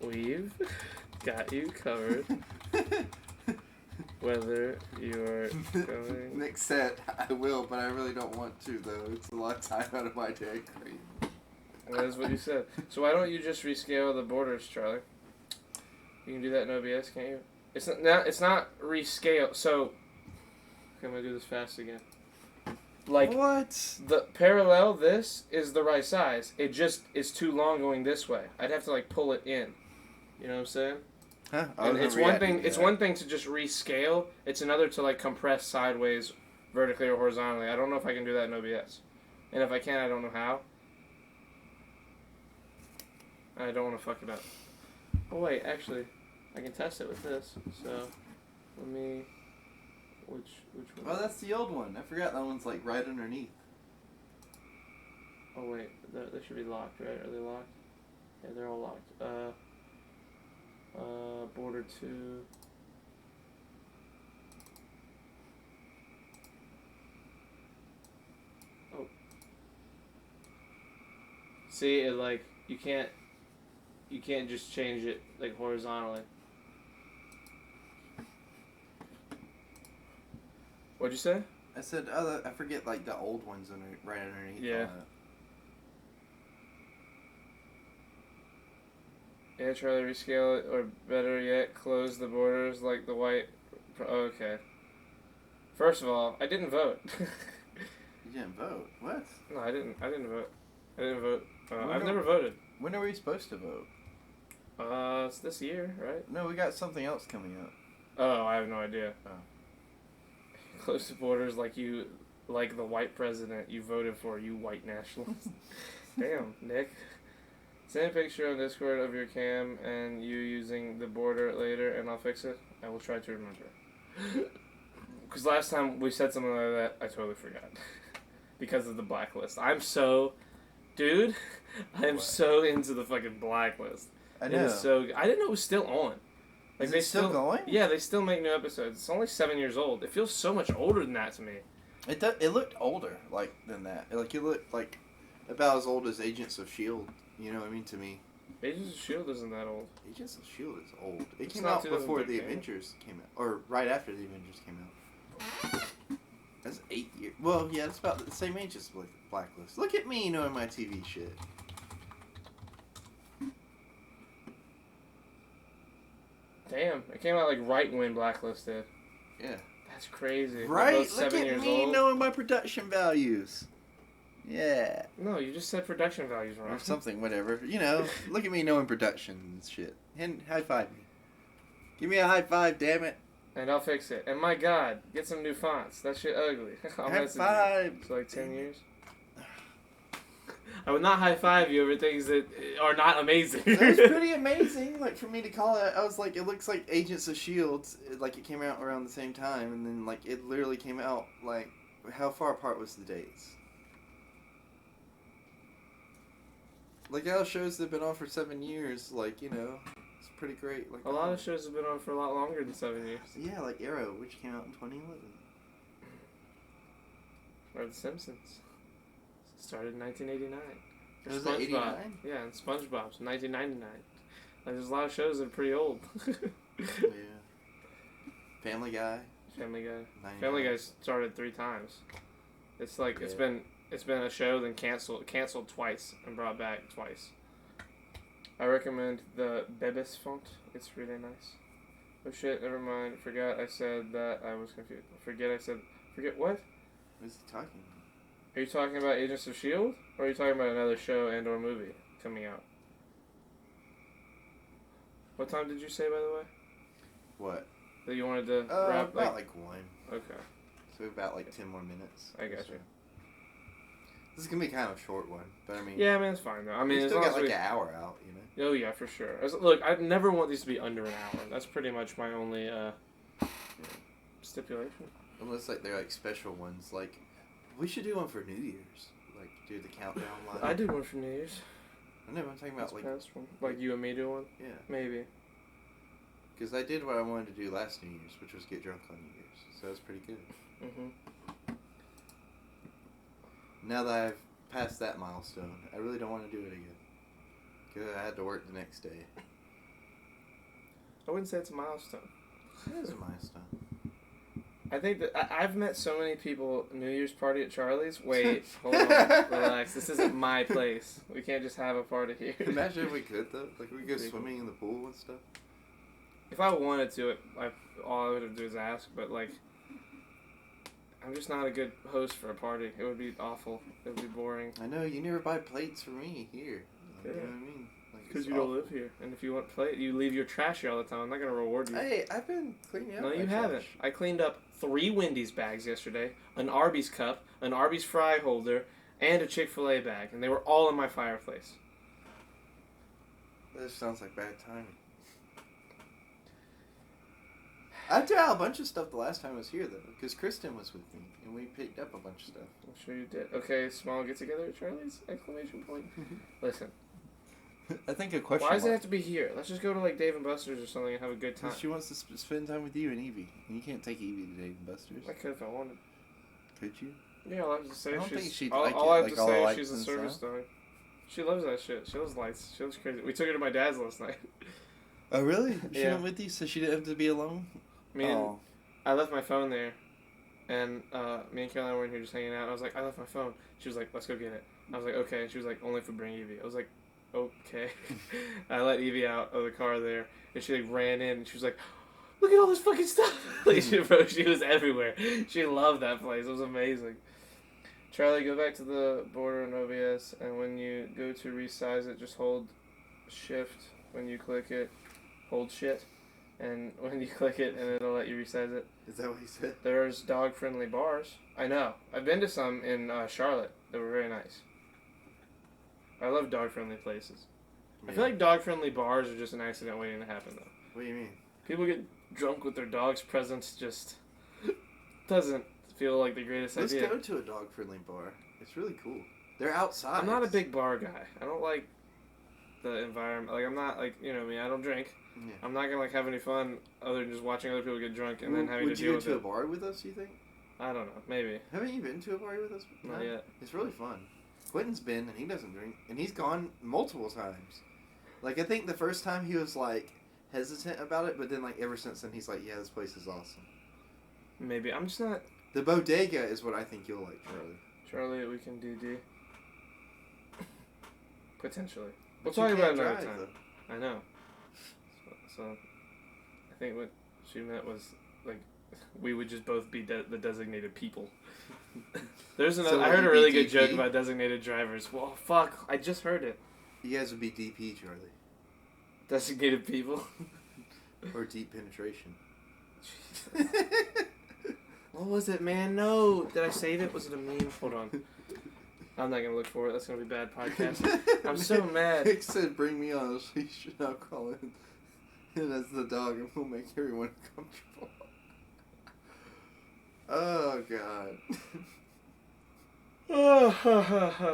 Speaker 2: We've got you covered. Whether you're going.
Speaker 3: Nick said, I will, but I really don't want to, though. It's a lot of time out of my day.
Speaker 2: That is what you said. So why don't you just rescale the borders, Charlie? You can do that in OBS, can't you? It's not rescale. So, okay, I'm gonna do this fast again. Like
Speaker 3: what?
Speaker 2: the parallel, this is the right size. It just is too long going this way. I'd have to like pull it in. You know what I'm saying?
Speaker 3: Huh?
Speaker 2: And it's one thing. It's one thing to just rescale. It's another to like compress sideways, vertically or horizontally. I don't know if I can do that in OBS, and if I can, I don't know how. I don't want to fuck it up. Oh wait, actually, I can test it with this. So, let me. Which one?
Speaker 3: Oh, that's the old one. I forgot that one's like right underneath.
Speaker 2: Oh wait, they should be locked, right? Are they locked? Yeah, they're all locked. Border 2. Oh. See, it like you can't just change it like horizontally. What'd you say?
Speaker 3: I said, I forget like the old ones right underneath.
Speaker 2: Yeah. Yeah, try to rescale it, or better yet, close the borders like the white. Okay. First of all, I didn't vote.
Speaker 3: You didn't vote? What?
Speaker 2: No, I didn't vote. I didn't vote.
Speaker 3: When
Speaker 2: I've
Speaker 3: are-
Speaker 2: never voted.
Speaker 3: When are we supposed to vote?
Speaker 2: It's this year, right?
Speaker 3: No, we got something else coming up.
Speaker 2: Oh, I have no idea.
Speaker 3: Oh.
Speaker 2: Close the borders like the white president you voted for, you white nationalist. Damn, Nick. Send a picture on Discord of your cam and you using the border later, and I'll fix it. I will try to remember. Because last time we said something like that, I totally forgot. Because of the blacklist. Dude, I'm
Speaker 3: What?
Speaker 2: so into the fucking blacklist.
Speaker 3: I
Speaker 2: It
Speaker 3: know.
Speaker 2: is so good. I didn't know it was still on.
Speaker 3: Is it still going?
Speaker 2: Yeah, they still make new episodes. It's only 7 years old. It feels so much older than that to me.
Speaker 3: It looked older than that. Like it looked like about as old as Agents of S.H.I.E.L.D. You know what I mean to me.
Speaker 2: Agents of S.H.I.E.L.D. isn't that old.
Speaker 3: Agents of S.H.I.E.L.D. is old. It
Speaker 2: It's
Speaker 3: came
Speaker 2: not
Speaker 3: out before the
Speaker 2: 2013.
Speaker 3: Avengers came out, or right after the Avengers came out. That's 8 years. Well, yeah, it's about the same age as Blacklist. Look at me knowing my TV shit.
Speaker 2: Damn, it came out like right when Blacklist did.
Speaker 3: Yeah.
Speaker 2: That's crazy. They're
Speaker 3: Right?
Speaker 2: both
Speaker 3: Look
Speaker 2: 7
Speaker 3: at
Speaker 2: years
Speaker 3: me
Speaker 2: old.
Speaker 3: knowing my production values. Yeah.
Speaker 2: No, you just said production values wrong.
Speaker 3: Or something, whatever. You know, look at me knowing production and shit. And high five me. Give me a high five, damn it.
Speaker 2: And I'll fix it. And my God, get some new fonts. That shit ugly. I'll
Speaker 3: High
Speaker 2: message you.
Speaker 3: five.
Speaker 2: For like 10 years. I would not high five you over things that are not amazing.
Speaker 3: That was pretty amazing. Like for me to call it, I was like, it looks like Agents of Shield. Like it came out around the same time, and then like it literally came out like how far apart was the dates? Like how shows that have been on for 7 years, like it's pretty great. Like
Speaker 2: A lot of shows have been on for a lot longer than 7 years.
Speaker 3: yeah, like Arrow, which came out in 2011.
Speaker 2: Or The Simpsons. Started in 1989. Or
Speaker 3: Was it 89?
Speaker 2: Yeah, and SpongeBob's 1999. Like, there's a lot of shows that are pretty old.
Speaker 3: Yeah. Family Guy.
Speaker 2: Family Guy.
Speaker 3: 99.
Speaker 2: Family Guy started 3 times. It's like it's been a show then canceled twice and brought back twice. I recommend the Bebes font. It's really nice. Oh shit! Never mind. Forgot I said that. I was confused. Forget what?
Speaker 3: What is he talking about?
Speaker 2: Are you talking about Agents of S.H.I.E.L.D.? Or are you talking about another show and or movie coming out? What time did you say, by the way?
Speaker 3: What?
Speaker 2: That you wanted to wrap?
Speaker 3: About like 1.
Speaker 2: Okay.
Speaker 3: So about like 10 more minutes.
Speaker 2: I got you.
Speaker 3: This is gonna be kind of a short one, but I mean.
Speaker 2: Yeah, I mean, it's fine, though. I mean,
Speaker 3: we
Speaker 2: as
Speaker 3: still
Speaker 2: long
Speaker 3: got
Speaker 2: as
Speaker 3: like
Speaker 2: we...
Speaker 3: an hour out, you know?
Speaker 2: Oh, yeah, for sure. Look, I never want these to be under an hour. That's pretty much my only stipulation.
Speaker 3: Unless like they're like special ones. Like, we should do one for New Year's. Like, do the countdown line.
Speaker 2: I did one for New Year's.
Speaker 3: I know, I'm talking about
Speaker 2: This
Speaker 3: like.
Speaker 2: past one. Like you and me do one?
Speaker 3: Yeah.
Speaker 2: Maybe.
Speaker 3: Because I did what I wanted to do last New Year's, which was get drunk on New Year's. So that was pretty good.
Speaker 2: Mm-hmm.
Speaker 3: Now that I've passed that milestone, I really don't want to do it again. Because I had to work the next day.
Speaker 2: I wouldn't say it's a milestone.
Speaker 3: It is a milestone.
Speaker 2: I think that I've met so many people New Year's party at Charlie's. Wait, hold on, relax. This isn't my place. We can't just have a party here.
Speaker 3: Imagine if we could, though. Like, we could go swimming in the pool and stuff.
Speaker 2: If I wanted to, all I would have to do is ask, but, like, I'm just not a good host for a party. It would be awful. It would be boring.
Speaker 3: I know, you never buy plates for me here.
Speaker 2: Yeah.
Speaker 3: You know what I mean? Like,
Speaker 2: Because
Speaker 3: it's
Speaker 2: you don't
Speaker 3: awful.
Speaker 2: live here. And if you want plate, you leave your trash here all the time. I'm not going to reward you.
Speaker 3: Hey, I've been cleaning up
Speaker 2: No,
Speaker 3: my
Speaker 2: you
Speaker 3: trash.
Speaker 2: haven't. I cleaned up 3 Wendy's bags yesterday, an Arby's cup, an Arby's fry holder, and a Chick-fil-A bag. And they were all in my fireplace.
Speaker 3: This sounds like bad timing. I threw out a bunch of stuff the last time I was here, though, because Kristen was with me, and we picked up a bunch of stuff.
Speaker 2: I'm sure you did. Okay, small get-together at Charlie's? Exclamation point. Listen,
Speaker 3: I think a question
Speaker 2: why does it have to be here? Let's just go to, like, Dave & Buster's or something and have a good time.
Speaker 3: She wants to spend time with you and Evie, and you can't take Evie to Dave & Buster's.
Speaker 2: I could if I wanted.
Speaker 3: Could you?
Speaker 2: Yeah, all I have to say
Speaker 3: I don't
Speaker 2: she's...
Speaker 3: think she'd
Speaker 2: all
Speaker 3: like
Speaker 2: all
Speaker 3: it,
Speaker 2: I have
Speaker 3: like
Speaker 2: to
Speaker 3: all
Speaker 2: say
Speaker 3: the
Speaker 2: is she's a
Speaker 3: lights and
Speaker 2: service
Speaker 3: stuff.
Speaker 2: dog. She loves that shit. She loves lights. She loves crazy. We took her to my dad's last night.
Speaker 3: Oh, really? She
Speaker 2: Yeah.
Speaker 3: went with you, so she didn't have to be alone?
Speaker 2: Me and I left my phone there, and me and Caroline were in here just hanging out. I was like, I left my phone. She was like, let's go get it. I was like, okay. And she was like, only if we bring Evie. I was like, okay. I let Evie out of the car there, and she like ran in, and she was like, look at all this fucking stuff. Like, she was everywhere. She loved that place. It was amazing. Charlie, go back to the border in OBS, and when you go to resize it, just hold shift when you click it. Hold shit. And when you click it, and it'll let you resize it.
Speaker 3: Is that what he said?
Speaker 2: There's dog-friendly bars. I know. I've been to some in Charlotte. They were very nice. I love dog-friendly places. I feel like dog-friendly bars are just an accident waiting to happen, though.
Speaker 3: What do you mean?
Speaker 2: People get drunk with their dog's presence, just doesn't feel like the greatest
Speaker 3: Let's
Speaker 2: idea.
Speaker 3: go to a dog-friendly bar. It's really cool. They're outside.
Speaker 2: I'm not a big bar guy. I don't like the environment. Like, I'm not, like, you know me, I don't drink.
Speaker 3: Yeah.
Speaker 2: I'm not gonna, like, have any fun other than just watching other people get drunk and then having to deal with
Speaker 3: Would you
Speaker 2: it.
Speaker 3: go to a bar with us, you think?
Speaker 2: I don't know. Maybe.
Speaker 3: Haven't you been to a party with us?
Speaker 2: Not yet.
Speaker 3: It's really fun. Quentin's been, and he doesn't drink, and he's gone multiple times. Like, I think the first time he was, like, hesitant about it, but then, like, ever since then, he's like, yeah, this place is awesome.
Speaker 2: Maybe. I'm just not...
Speaker 3: The Bodega is what I think you'll like, Charlie.
Speaker 2: Charlie, we can do. Potentially. We'll
Speaker 3: But you
Speaker 2: talk about it
Speaker 3: can't
Speaker 2: another
Speaker 3: drive,
Speaker 2: time.
Speaker 3: though.
Speaker 2: I know. So, I think what she meant was, like, we would just both be the designated people. There's another...
Speaker 3: So
Speaker 2: I
Speaker 3: would
Speaker 2: heard a
Speaker 3: you
Speaker 2: really
Speaker 3: be
Speaker 2: good joke
Speaker 3: DP?
Speaker 2: about designated drivers. Well, fuck. I just heard it.
Speaker 3: You guys would be DP, Charlie.
Speaker 2: Designated people.
Speaker 3: Or deep penetration.
Speaker 2: What was it, man? No. Did I save it? Was it a meme? Hold on. I'm not gonna look for it. That's gonna be bad podcasting. I'm so mad.
Speaker 3: Nick said, bring me on. So you should now call in. And that's the dog, and we'll make everyone comfortable. Oh, God.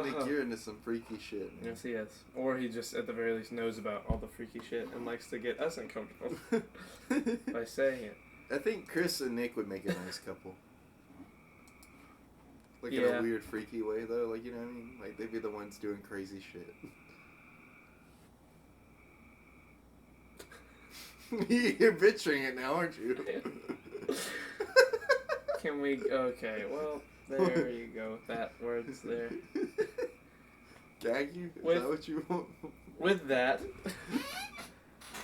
Speaker 3: Nick, you're into some freaky shit. Man.
Speaker 2: Yes, he is. Or he just, at the very least, knows about all the freaky shit and likes to get us uncomfortable by saying it.
Speaker 3: I think Chris and Nick would make a nice couple. Like in
Speaker 2: Yeah.
Speaker 3: a weird, freaky way, though. Like, you know what I mean? Like, they'd be the ones doing crazy shit. You're picturing it now, aren't you?
Speaker 2: Can we? Okay, well, there you go. That word's there.
Speaker 3: Gag you? Is
Speaker 2: With-
Speaker 3: that what you want?
Speaker 2: With that,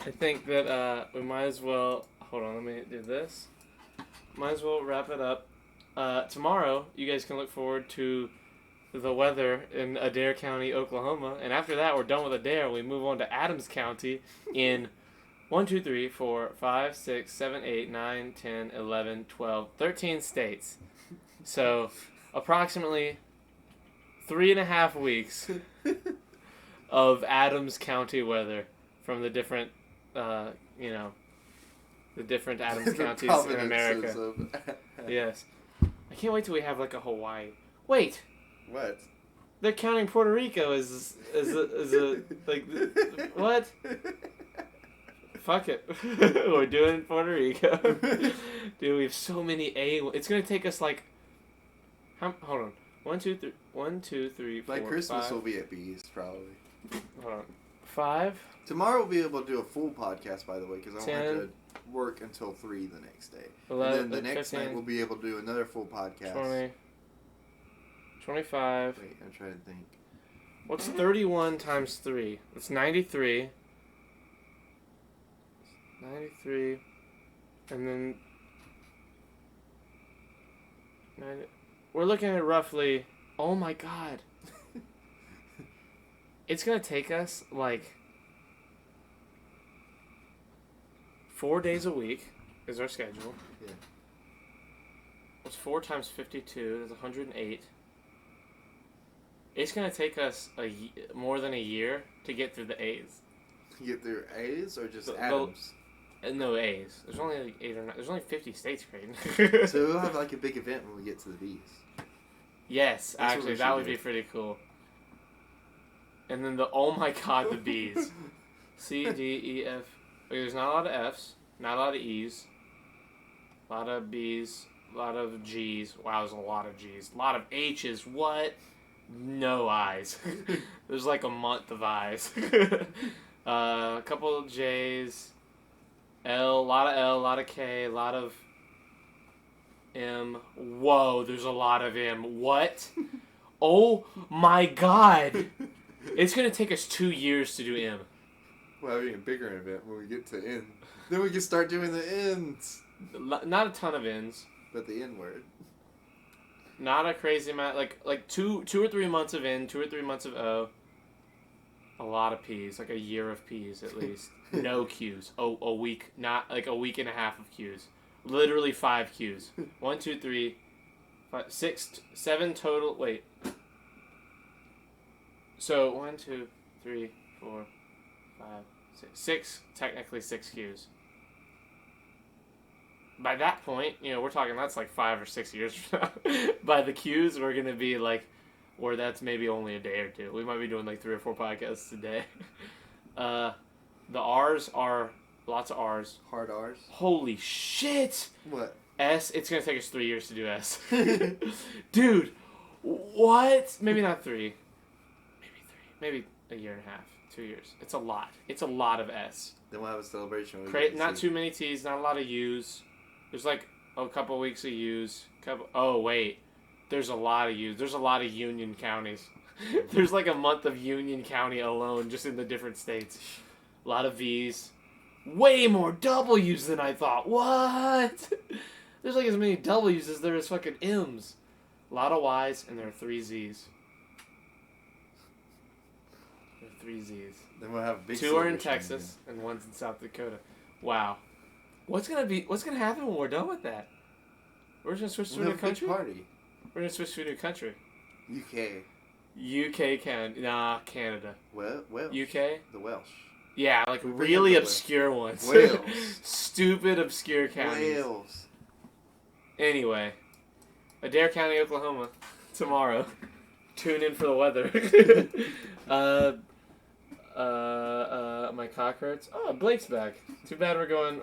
Speaker 2: I think that we might as well. Hold on, let me do this. Might as well wrap it up. Tomorrow, you guys can look forward to the weather in Adair County, Oklahoma, and after that, we're done with Adair. We move on to Adams County in 1, 2, 3, 4, 5, 6, 7, 8, 9, 10, 11, 12, 13 states. So, approximately 3.5 weeks of Adams County weather from the different, the different Adams
Speaker 3: The
Speaker 2: counties in
Speaker 3: provinces
Speaker 2: America.
Speaker 3: of-
Speaker 2: Yes. I can't wait till we have like a Hawaii. Wait,
Speaker 3: What?
Speaker 2: they're counting Puerto Rico as a like what? Fuck it. We're doing Puerto Rico. Dude, we have so many It's gonna take us like hold on. 1, 2, 3 1, 2, 3, 4,
Speaker 3: By Christmas,
Speaker 2: 5.
Speaker 3: we'll be at B's, probably.
Speaker 2: Hold on. 5.
Speaker 3: Tomorrow we'll be able to do a full podcast, by the way, because I won't
Speaker 2: 10,
Speaker 3: have to work until 3 the next day.
Speaker 2: 11,
Speaker 3: and then the next
Speaker 2: 15,
Speaker 3: night we'll be able to do another full podcast.
Speaker 2: 20, 25.
Speaker 3: Wait, I'm trying to think.
Speaker 2: What's 31 times 3? It's 93. 93. And then... We're looking at roughly... Oh my god. It's gonna take us, like... 4 days a week is our schedule.
Speaker 3: Yeah.
Speaker 2: What's 4 times 52? That's 108. It's gonna take us more than a year to get through the A's.
Speaker 3: You get through A's or just
Speaker 2: The-
Speaker 3: Adams?
Speaker 2: No A's. There's only like 8 or 9. There's only 50 states grading.
Speaker 3: So we'll have like a big event when we get to the B's.
Speaker 2: Yes,
Speaker 3: That's what
Speaker 2: actually,
Speaker 3: we
Speaker 2: that
Speaker 3: should
Speaker 2: would
Speaker 3: do.
Speaker 2: be pretty cool. And then oh my god, the B's. C, D, E, F. Okay, there's not a lot of F's, not a lot of E's, a lot of B's, a lot of G's. Wow, there's a lot of G's. A lot of H's. What? No I's. There's like a month of I's. A couple of J's. L, a lot of K, a lot of M. Whoa, there's a lot of M. What? Oh my god! It's gonna take us 2 years to do M.
Speaker 3: We'll have an even bigger event when we get to N. Then we can start doing the N's.
Speaker 2: Not a ton of N's.
Speaker 3: But the N word.
Speaker 2: Not a crazy amount. Like 2 or 3 months of N, 2 or 3 months of O. A lot of P's, like a year of P's at least. No Q's. Oh, a week, not like a week and a half of Q's. Literally 5 Q's. 1, 2, 3, 5, 6, 7 total. Wait. So 1, 2, 3, 4, 5, 6. Technically 6 Q's. By that point, we're talking that's like 5 or 6 years from now. By the Q's, we're gonna be like, or that's maybe only a day or 2. We might be doing like 3 or 4 podcasts a day. The R's are lots of R's.
Speaker 3: Hard R's.
Speaker 2: Holy shit!
Speaker 3: What?
Speaker 2: S, it's gonna take us 3 years to do S. Dude, what? Maybe not 3. Maybe 3. Maybe a year and a half. 2 years. It's a lot. It's a lot of S.
Speaker 3: Then we'll have a celebration. Where we get to
Speaker 2: Not
Speaker 3: see-
Speaker 2: too many T's, not a lot of U's. There's like a couple weeks of U's. Oh, wait. There's a lot of U's. There's a lot of Union counties. There's like a month of Union County alone just in the different states. A lot of V's. Way more W's than I thought. What? There's like as many W's as there is fucking M's. A lot of Y's, and there are 3 Z's. There are 3 Z's.
Speaker 3: Then we'll have a big
Speaker 2: 2 are in
Speaker 3: celebration
Speaker 2: Texas, and 1's in South Dakota. Wow. What's gonna happen when we're done with that? We're just gonna switch
Speaker 3: again.
Speaker 2: to a
Speaker 3: We'll
Speaker 2: new
Speaker 3: have a big
Speaker 2: country?
Speaker 3: party.
Speaker 2: We're gonna switch to a new country.
Speaker 3: UK.
Speaker 2: UK, Canada.
Speaker 3: Welsh.
Speaker 2: UK?
Speaker 3: The Welsh.
Speaker 2: Yeah, like
Speaker 3: We bring
Speaker 2: really
Speaker 3: up the
Speaker 2: obscure ones.
Speaker 3: Wales.
Speaker 2: Stupid, obscure counties.
Speaker 3: Wales.
Speaker 2: Anyway, Adair County, Oklahoma, tomorrow. Tune in for the weather. My cock hurts. Oh, Blake's back. Too bad we're going.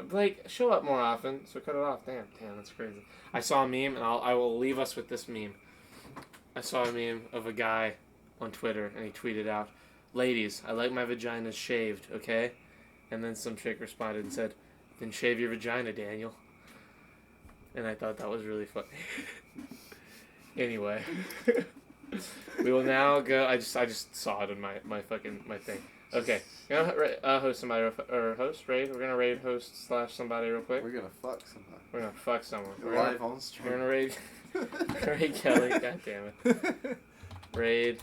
Speaker 2: Blake, show up more often. So cut it off. Damn, that's crazy. I saw a meme, and I will leave us with this meme. I saw a meme of a guy on Twitter, and he tweeted out, "Ladies, I like my vagina shaved, okay?" And then some chick responded and said, "Then shave your vagina, Daniel." And I thought that was really funny. Anyway, we will now go. I just saw it in my thing. Okay, you're gonna host somebody or host raid. We're gonna raid host / somebody real quick.
Speaker 3: We're gonna fuck somebody.
Speaker 2: We're gonna fuck someone. We're
Speaker 3: Live
Speaker 2: gonna,
Speaker 3: on stream.
Speaker 2: we're gonna raid. Raid Kelly. God damn it. Raid.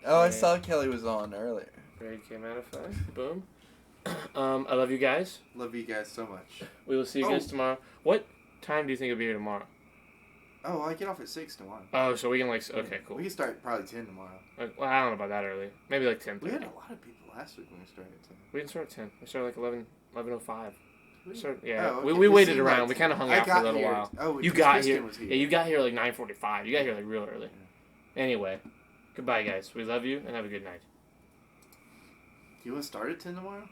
Speaker 3: Oh, I saw Kelly was on earlier.
Speaker 2: Raid K-Manify. Boom. I love you guys.
Speaker 3: Love you guys so much.
Speaker 2: We will see you guys tomorrow. What time do you think you'll be here tomorrow?
Speaker 3: Oh, I get off at 6 tomorrow.
Speaker 2: Oh, so we can okay, cool.
Speaker 3: We can start probably 10 tomorrow.
Speaker 2: Well, I don't know about that early. Maybe like 10:30.
Speaker 3: We had a lot of people last week when we started at 10.
Speaker 2: We didn't start at 10. We started like 11:05.
Speaker 3: Really?
Speaker 2: Yeah,
Speaker 3: Oh, okay.
Speaker 2: we waited
Speaker 3: seemed
Speaker 2: around.
Speaker 3: like
Speaker 2: we kind of hung
Speaker 3: I
Speaker 2: out for a
Speaker 3: got
Speaker 2: little
Speaker 3: here.
Speaker 2: while.
Speaker 3: Oh,
Speaker 2: You
Speaker 3: because
Speaker 2: got
Speaker 3: Kristen
Speaker 2: here.
Speaker 3: was
Speaker 2: Yeah, you got here like 9:45. You got here like real early. Anyway, goodbye, guys. We love you and have a good night.
Speaker 3: You want to start at 10 tomorrow?